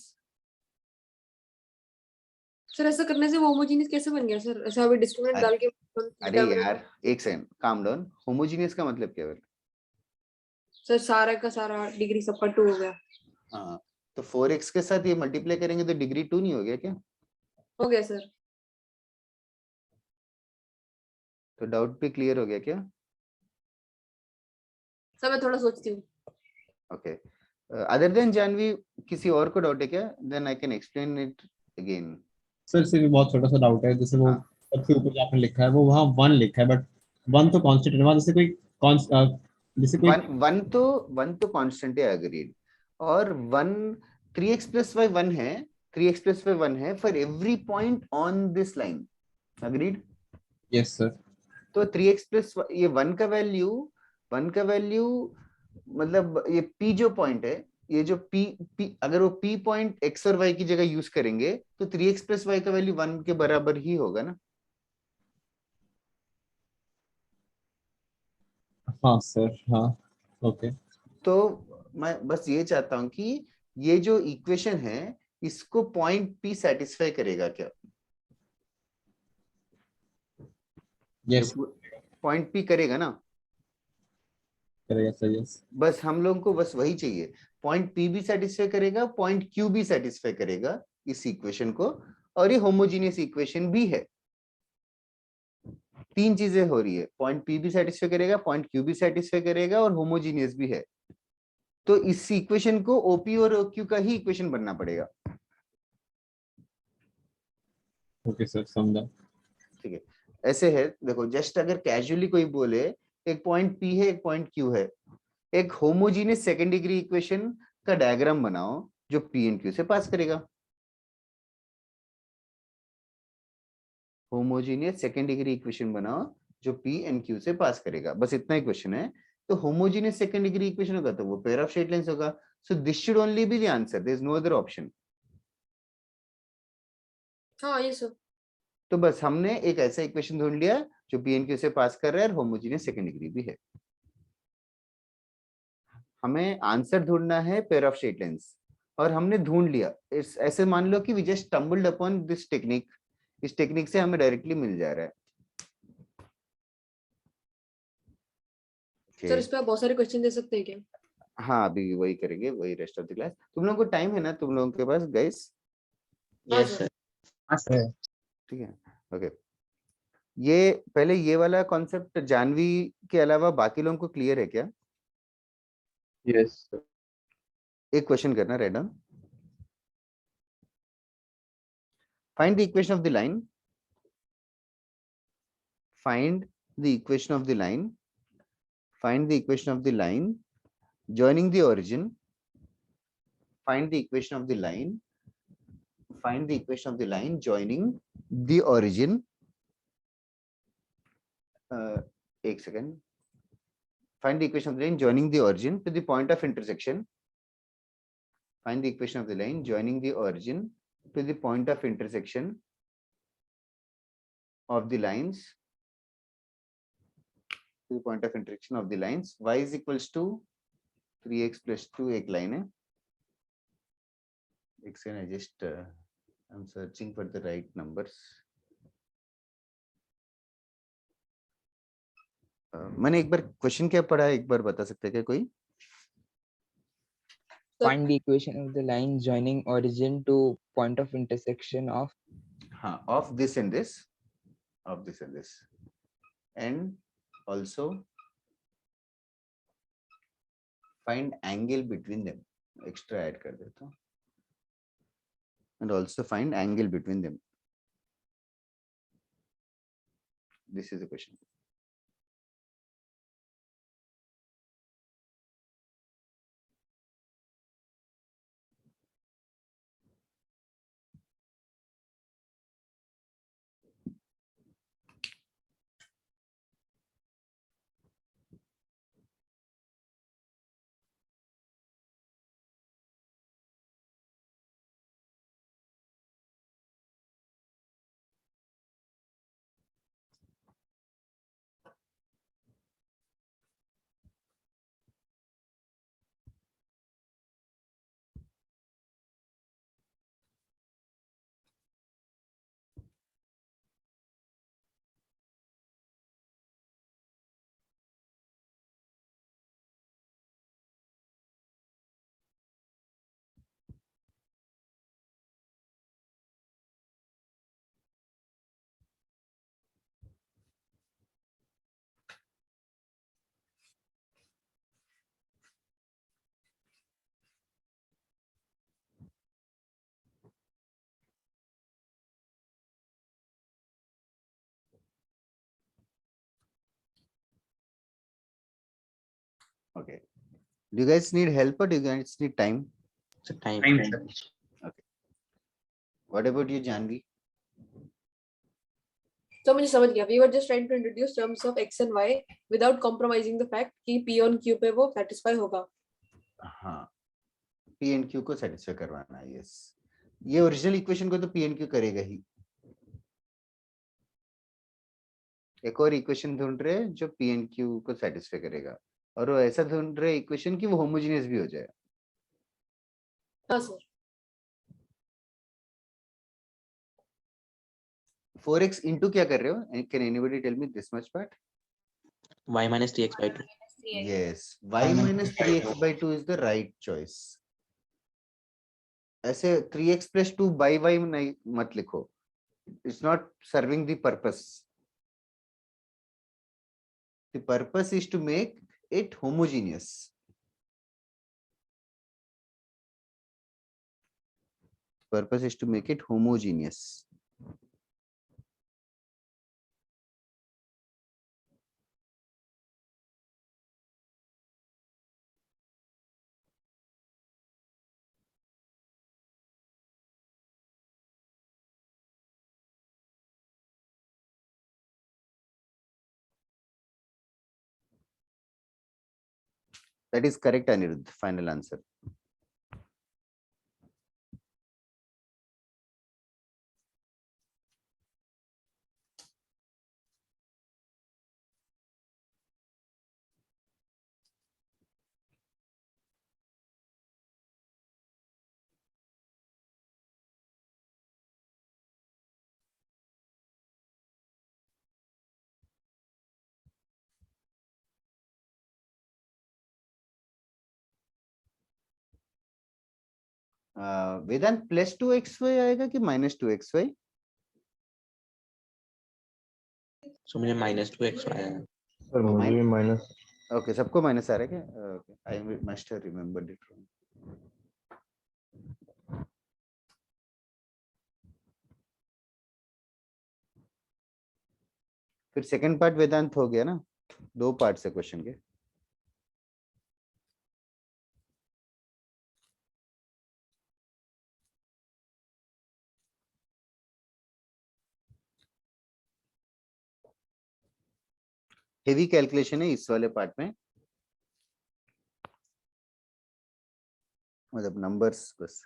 सर ऐसा करने से वो होमोजेनियस कैसे बन गया सर? ऐसा अभी डिस्क्रिमिनेंट डाल के अरे यार एक सेकंड, काम डाउन। होमोजेनियस का मतलब क्या है? सर सारा का सारा डिग्री सबका 2 हो गया। हाँ, तो 4x के साथ ये मल्टीप्लाई करेंगे तो डिग्री 2 नहीं हो गया क्या? हो गया सर। तो डाउट भी क्लियर हो गया क्या? सर मैं थोड़ा सोचती हूँ। ओके, अदर देन जानवी किसी और को डाउट है क्या? Then I can explain it again. Sir सिर्फ बहुत छोटा सा डाउट है, जैसे वो हाँ। सबसे ऊपर जो आपने लिखा है वो वहाँ 1 लिखा है, बट 1 तो कांस्टेंट है वहाँ, जैसे कोई जैसे कोई वन तो कांस्टेंट है, अग्रीड। और 3x प्लस वाई 1 है, 3x प्लस वाई 1 है for every point on this line, agreed. Yes sir. तो 3x प्लस ये 1 का वैल्यू मतलब ये p जो पॉइंट है, ये जो p अगर वो p पॉइंट x और y की जगह यूज करेंगे तो 3x प्लस वाई का वैल्यू 1 के बराबर ही होगा ना? हाँ सर, हाँ ओके। तो मैं बस ये चाहता हूं कि ये जो इक्वेशन है इसको पॉइंट p सेटिस्फाई करेगा क्या? यस पॉइंट p करेगा ना? करेगा सर, यस। बस हम लोगों को बस वही चाहिए, पॉइंट p भी सेटिस्फाई करेगा, पॉइंट q भी सेटिस्फाई करेगा इस इक्वेशन को, और ये होमोजेनियस इक्वेशन भी है। 3 चीजें हो रही है, पॉइंट p भी सेटिस्फाई करेगा, पॉइंट q भी सेटिस्फाई करेगा और होमोजेनियस भी है। तो इस इक्वेशन को OP और OQ का ही इक्वेशन बनना पड़ेगा। ओके सर, समझा। ठीक है, ऐसे है देखो, जस्ट अगर कैजुअली कोई बोले एक पॉइंट P है एक पॉइंट Q है, एक होमोजेनियस सेकंड डिग्री इक्वेशन का डायग्राम बनाओ जो P एंड Q से पास करेगा। होमोजेनियस सेकंड डिग्री इक्वेशन बनाओ जो P एंड Q से पास करेगा, बस इतना ही क्वेश्चन है। तो होमोजेनियस सेकंड डिग्री इक्वेशन होगा तो वो पेयर ऑफ स्ट्रेट लाइंस होगा। So this should only be the answer, there is no other option. हाँ ये सर। तो बस हमने एक ऐसा इक्वेशन ढूंढ लिया जो P एंड Q से पास कर रहा है और होमोजेनियस सेकंड डिग्री भी है। हमें आंसर ढूंढना है पेयर ऑफ स्ट्रेट लाइंस, और हमने ढूंढ लिया। ऐसे मान लो कि we just stumbled upon this technique, इस टेक्निक से हमें डायरेक्टली मिल जा रहा है। सर इस पे आप बहुत सारे क्वेश्चन दे सकते हैं क्या? हाँ, अभी वही करेंगे, वही रेस्ट ऑफ द क्लास। तुम लोगों को टाइम है ना तुम लोगों के पास गाइस? हाँ यस सर। सर। ठीक है, ओके। ये पहले ये वाला कॉन्सेप्ट जानवी के अलावा बाकी लोगों को क्लियर है क्या? Yes sir. एक क्वेश्चन करना, write down. Find the equation of the line, find the equation of the line, find the equation of the line joining the origin, find the equation of the line, find the equation of the line joining the origin, एक second, find the equation of the line joining the origin to the point of intersection, find the equation of the line joining the origin to the point of intersection of the lines, to the point of intersection of the lines, y is equals to 3x plus 2 एक line है. एक second, I just I'm searching for the right numbers. मैंने एक बार question क्या पढ़ा है, एक बार बता सकते हैं क्या कोई? Find the equation of the line joining origin to point of intersection of हाँ, of this and this, of this and this, and also find angle between them. Extra add कर देता हूँ. And also find angle between them. This is the question. Okay. Do you guys need help or do you guys need time? So time. Okay. What about you, Janvi? तो मुझे समझ गया. We were just trying to introduce terms of x and y without compromising the fact कि p on q पे वो satisfy होगा. हाँ, P and Q को satisfy करवाना है. Yes. ये ओरिजिनल इक्वेशन को तो P and Q करेगा ही. एक और इक्वेशन ढूंढ रहे हैं जो P and Q को satisfy करेगा, और वो ऐसा ढूंढ रहे इक्वेशन की वो होमोजेनियस भी हो जाए. हाँ सर. 4x into क्या कर रहे हो? Can anybody tell me this much part? Y minus 3x by 2. Yes, y minus 3x by 2 is the right choice. ऐसे 3x plus 2 by y नहीं मत लिखो. It's not serving the purpose. The purpose is to make it homogeneous. Purpose is to make it homogeneous. That is correct, Anirudh. Final answer. Vedanta plus 2xy आएगा कि minus 2xy? So मुझे minus 2x आया है. Sir मुझे भी minus. Okay, सबको minus आ रहा है क्या? Okay, I must have remembered it wrong. फिर सेकंड पार्ट वेदांत हो गया ना? 2 पार्ट से क्वेश्चन के. हेवी कैलकुलेशन है इस वाले पार्ट में, मतलब नंबर्स बस.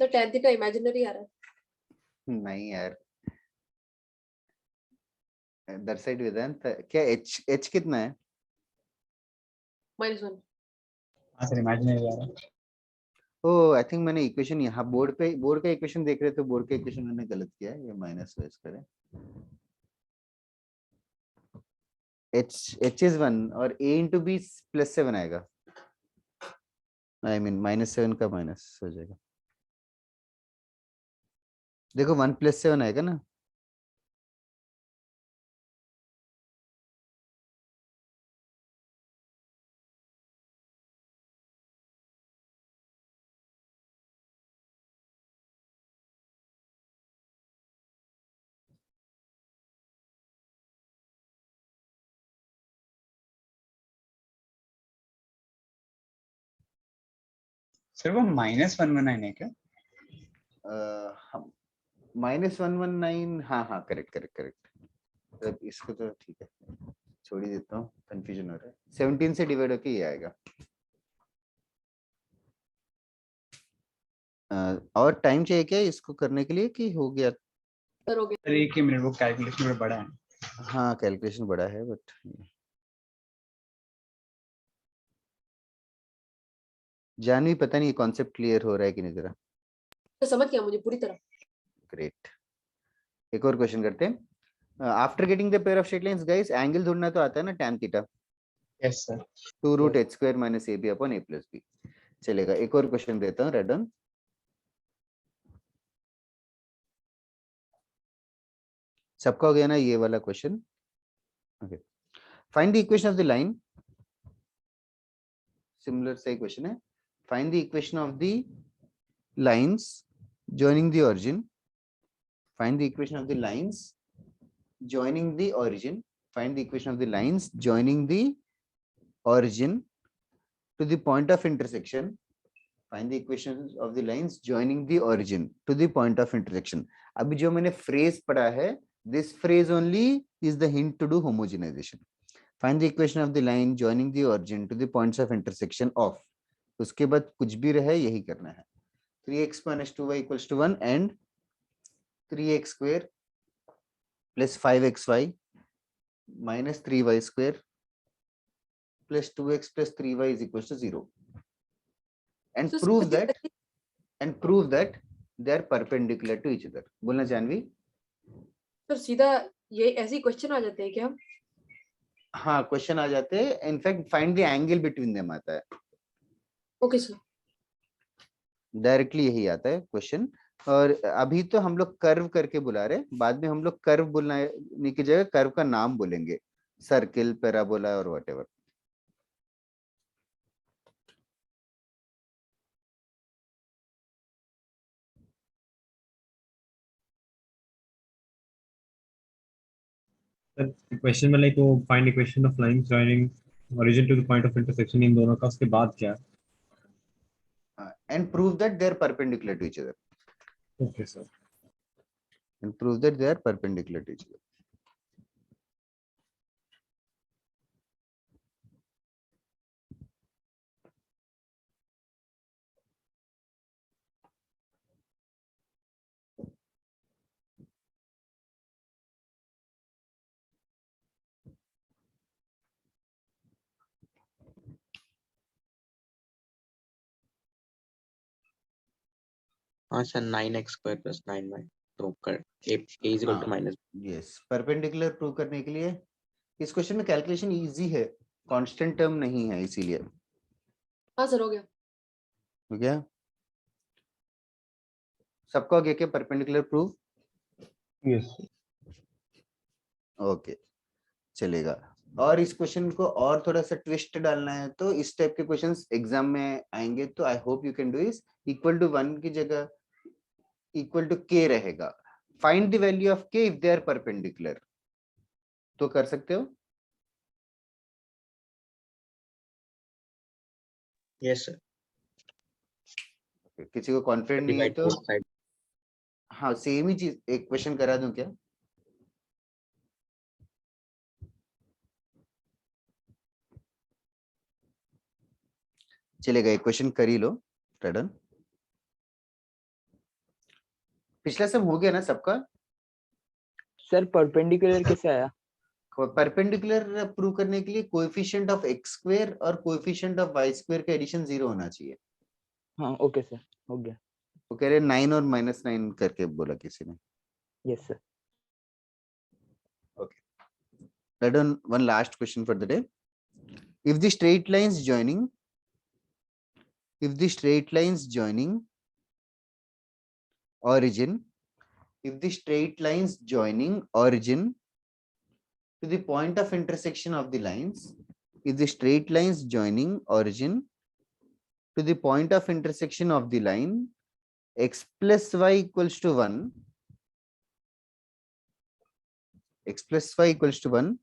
सर tan थीटा इमेजिनरी आ रहा है। नहीं यार, अदर साइड वेदांत क्या h कितना है? -1। हाँ सर इमेजिनरी आ रहा है। ओ आई थिंक मैंने इक्वेशन यहाँ बोर्ड का इक्वेशन देख रहे थे, बोर्ड का इक्वेशन मैंने गलत किया है, ये माइनस वाइज करें। h is 1 और a into b +7 आएगा, आई मीन -7 का माइनस हो जाएगा। देखो 1 + 7 आएगा ना, सर वो -119 है क्या? -119, हाँ हाँ करेक्ट करेक्ट करेक्ट। तो इसको तो ठीक है, छोड़ ही देता हूँ, कंफ्यूजन हो रहा है। 17 से डिवाइड होके ये आएगा। और टाइम चाहिए क्या इसको करने के लिए कि हो गया? सर हो गया। सर एक ही मिनट, वो कैलकुलेशन में बड़ा है। हाँ कैलकुलेशन बड़ा है बट जानवी पता नहीं कॉन्सेप्ट क्लियर हो रहा है कि नहीं जरा। तो समझ गया मुझे पूरी तरह। ग्रेट, एक और क्वेश्चन करते हैं। After getting the pair of straight lines guys, angle ढूंढना तो आता है ना, tan theta yes sir. 2√h² - ab/a+b। चलेगा, एक और क्वेश्चन देता हूँ, रेड ऑन। सबका हो गया ना ये वाला question? Okay, find the equation of the line. Similar सही क्वेश्चन है। Find the equation of the lines joining the origin. Find the equation of the lines joining the origin. Find the equation of the lines joining the origin to the point of intersection. Find the equations of the lines joining the origin to the point of intersection. अभी जो मैंने phrase पढ़ा है, this phrase only is the hint to do homogenization. Find the equation of the line joining the origin to the points of intersection of. उसके बाद कुछ भी रहे यही करना है। 3x - 2y = 1 and 3x² + 5xy - 3y² + 2x + 3y = 0, and So, prove that they are perpendicular to each other. बोलना Janvi? Sir सीधा ये ऐसे क्वेश्चन आ जाते हैं क्या? हाँ क्वेश्चन आ जाते हैं, in fact find the angle between them आता है। Okay sir. डायरेक्टली यही आता है क्वेश्चन। और अभी तो हम लोग कर्व करके बुला रहे हैं, बाद में हम लोग कर्व बुलाने की जगह कर्व का नाम बोलेंगे, सर्किल, पैराबोला और व्हाटएवर। क्वेश्चन में लाइक वो find equation of lines joining origin to the point of intersection, इन दोनों का उसके बाद क्या? And prove that they are perpendicular to each other. Okay sir. And prove that they are perpendicular to each other. हाँ sir 9x² + 9y, तो कर a is equal to minus। Yes, perpendicular prove करने के लिए इस question में calculation easy है, constant term नहीं है इसीलिए। हाँ सर हो गया। हो गया? सबका हो गया क्या परपेंडिकुलर प्रूव? यस। ओके चलेगा। और इस क्वेश्चन को और थोड़ा सा ट्विस्ट डालना है तो इस टाइप के क्वेश्चंस एग्जाम में आएंगे, तो I hope you can do इस = 1 की जगह = k रहेगा। Find the value of k if they are perpendicular, तो कर सकते हो? Yes sir. किसी को कॉन्फिडेंट नहीं है डिवाइड तो बोथ साइड। हाँ सेम ही चीज एक क्वेश्चन करा दूं क्या? चलेगा, एक क्वेश्चन कर ही लो। टर्न पिछला सब हो गया ना सबका? सर परपेंडिकुलर कैसे आया? परपेंडिकुलर प्रूव करने के लिए कोएफिशिएंट ऑफ x स्क्वायर और कोएफिशिएंट ऑफ y स्क्वायर का एडिशन 0 होना चाहिए। हाँ ओके सर, हो गया। वो कह रहे 9 और -9 करके बोला किसी ने। Yes sir. Let on one last question for the day. If the straight lines joining origin, if the straight lines joining origin to the point of intersection of the lines, if the straight lines joining origin to the point of intersection of the line x plus y equals to 1, x plus y equals to 1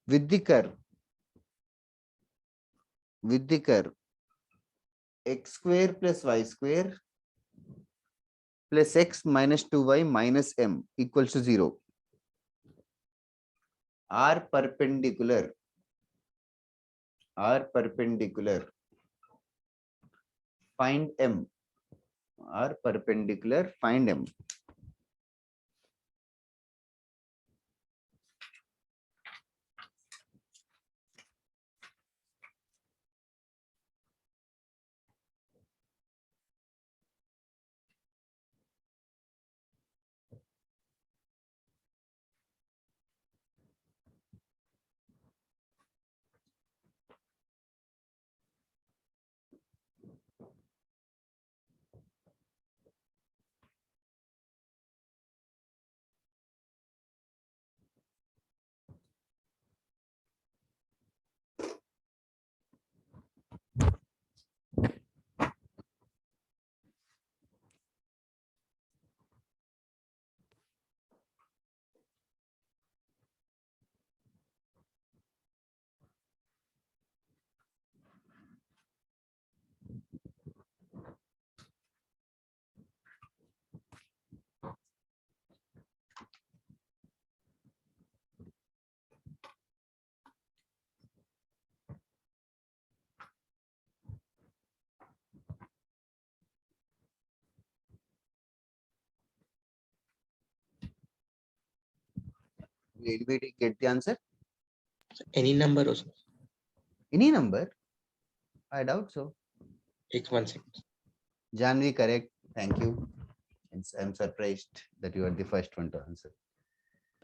with the curve x square plus y square plus x minus 2y minus m equals to 0 are perpendicular. Find m. Are perpendicular. Find m. Did we get the answer? Any number also. Any number? I doubt so. X16. Janvi, correct. Thank you. And I'm surprised that you are the first one to answer.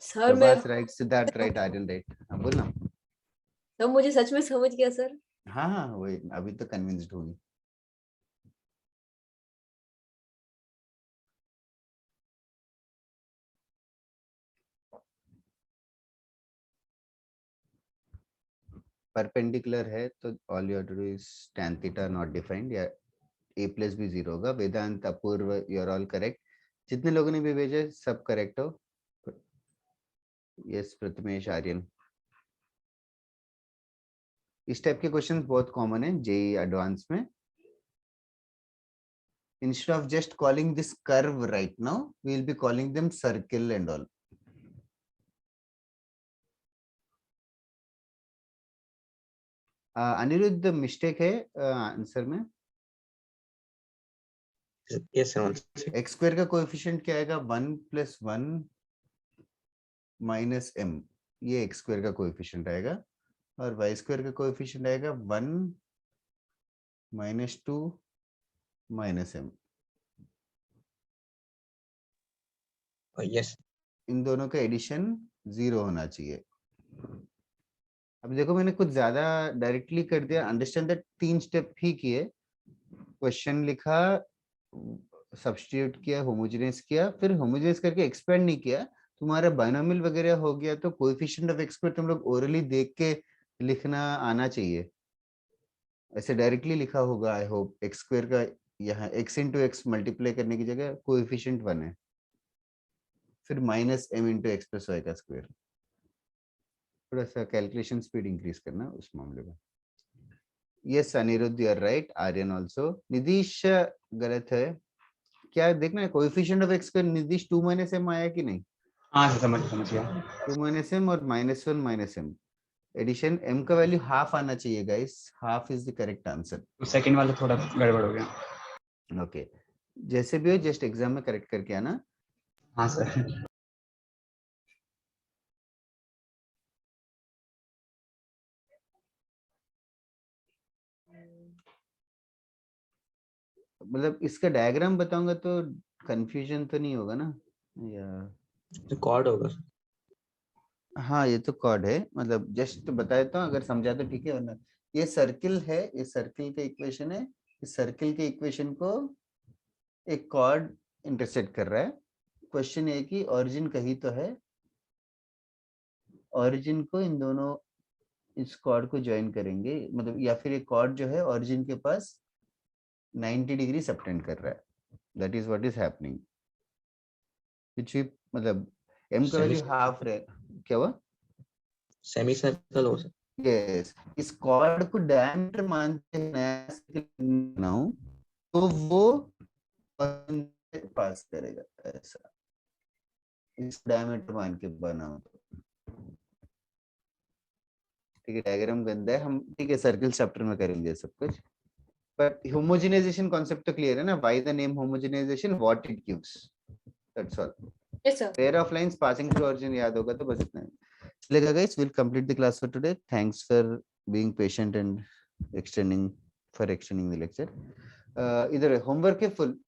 Sir मैं Prabhas right, Siddharth right, Aryan right. हाँ बोल ना. तो मुझे सच में समझ गया sir. हाँ वही अभी तो कन्विंस्ड होगी. परपेंडिकुलर है तो all you have to do is tan theta not defined या a plus b 0 होगा. वेदांत, अपूर्व, यू आर ऑल करेक्ट. जितने लोगों ने भी भेजे सब करेक्ट हो. यस प्रथमेश, आर्यन. इस टाइप के क्वेश्चंस बहुत कॉमन है जेई एडवांस में. Instead of just calling this curve right now, we will be calling them circle and all. Anirudh mistake है आंसर में. Yes, sir. एक्स स्क्वायर का कोएफिशिएंट क्या आएगा? 1 + 1 - m. ये एक्स स्क्वायर का कोएफिशिएंट आएगा और वाई स्क्वायर का कोएफिशिएंट आएगा 1 - 2 - m. Yes. इन दोनों का एडिशन 0 होना चाहिए. अब देखो मैंने कुछ ज्यादा डायरेक्टली कर दिया. अंडरस्टैंड दैट 3 स्टेप ही किए. क्वेश्चन लिखा, सब्स्टिट्यूट किया, होमोजेनियस किया, फिर होमोजेनियस करके एक्सपेंड नहीं किया. तुम्हारा बाइनोमियल वगैरह हो गया तो कोएफिशिएंट ऑफ एक्स स्क्वायर तुम लोग ओरली देख के लिखना आना चाहिए. ऐसे डायरेक्टली लिखा होगा आई होप. एक्स स्क्वायर का यहाँ x into x मल्टीप्लाई करने की जगह कोएफिशिएंट 1 है, फिर -m into x plus y का स्क्वायर. थोड़ा सा कैलकुलेशन स्पीड इंक्रीज करना उस मामले में. Yes Anirudh, you are right. Aryan also. Nidhish गलत है. क्या देखना है कोएफिशिएंट ऑफ x का? निधीश 2 - m आया कि नहीं? हाँ सर समझ गया. 2 - m और -1 - m. एडिशन m का वैल्यू हाफ आना चाहिए guys. Half is the correct answer. तो सेकंड वाला थोड़ा गड़बड़ हो गया. ओके जैसे भी हो जस्ट एग्जाम में करेक्ट करके आना. हाँ सर। मतलब इसका डायग्राम बताऊंगा तो कंफ्यूजन तो नहीं होगा ना, या कॉर्ड होगा sir। हाँ ये तो कॉर्ड है, मतलब जस्ट बता देता हूँ, अगर समझा तो ठीक है, वरना ये सर्किल है, ये सर्किल का इक्वेशन है, इस सर्किल के इक्वेशन को एक कॉर्ड इंटरसेक्ट कर रहा है। क्वेश्चन ये है कि ओरिजिन कहीं तो है, ओरिजिन को इन दोनों इस कॉर्ड को ज्वाइन करेंगे, मतलब या फिर एक कॉर्ड जो है ओरिजिन के पास 90 डिग्री सबटेंड कर रहा है, that is what is happening, which we मतलब m का वैल्यू हाफ रहे, क्या हुआ? सेमी सर्कल हो सर। यस, इस कॉर्ड को डायमीटर मानते हैं, नया circle बनाऊं तो वो पास करेगा, ऐसा इस डायमीटर मान के बनाऊं तो, ठीक है। डायग्राम गंदा है, हम ठीक है सर्किल चैप्टर में करेंगे सब कुछ, बट होमोजेनाइजेशन कॉन्सेप्ट तो क्लियर है ना, why the name homogenisation, what it gives, that's all. Yes, sir. Pair of lines passing through origin याद होगा तो बस इतना ही चलेगा guys. Will complete the class for today, thanks for being patient and extending the lecture. इधर homework है full,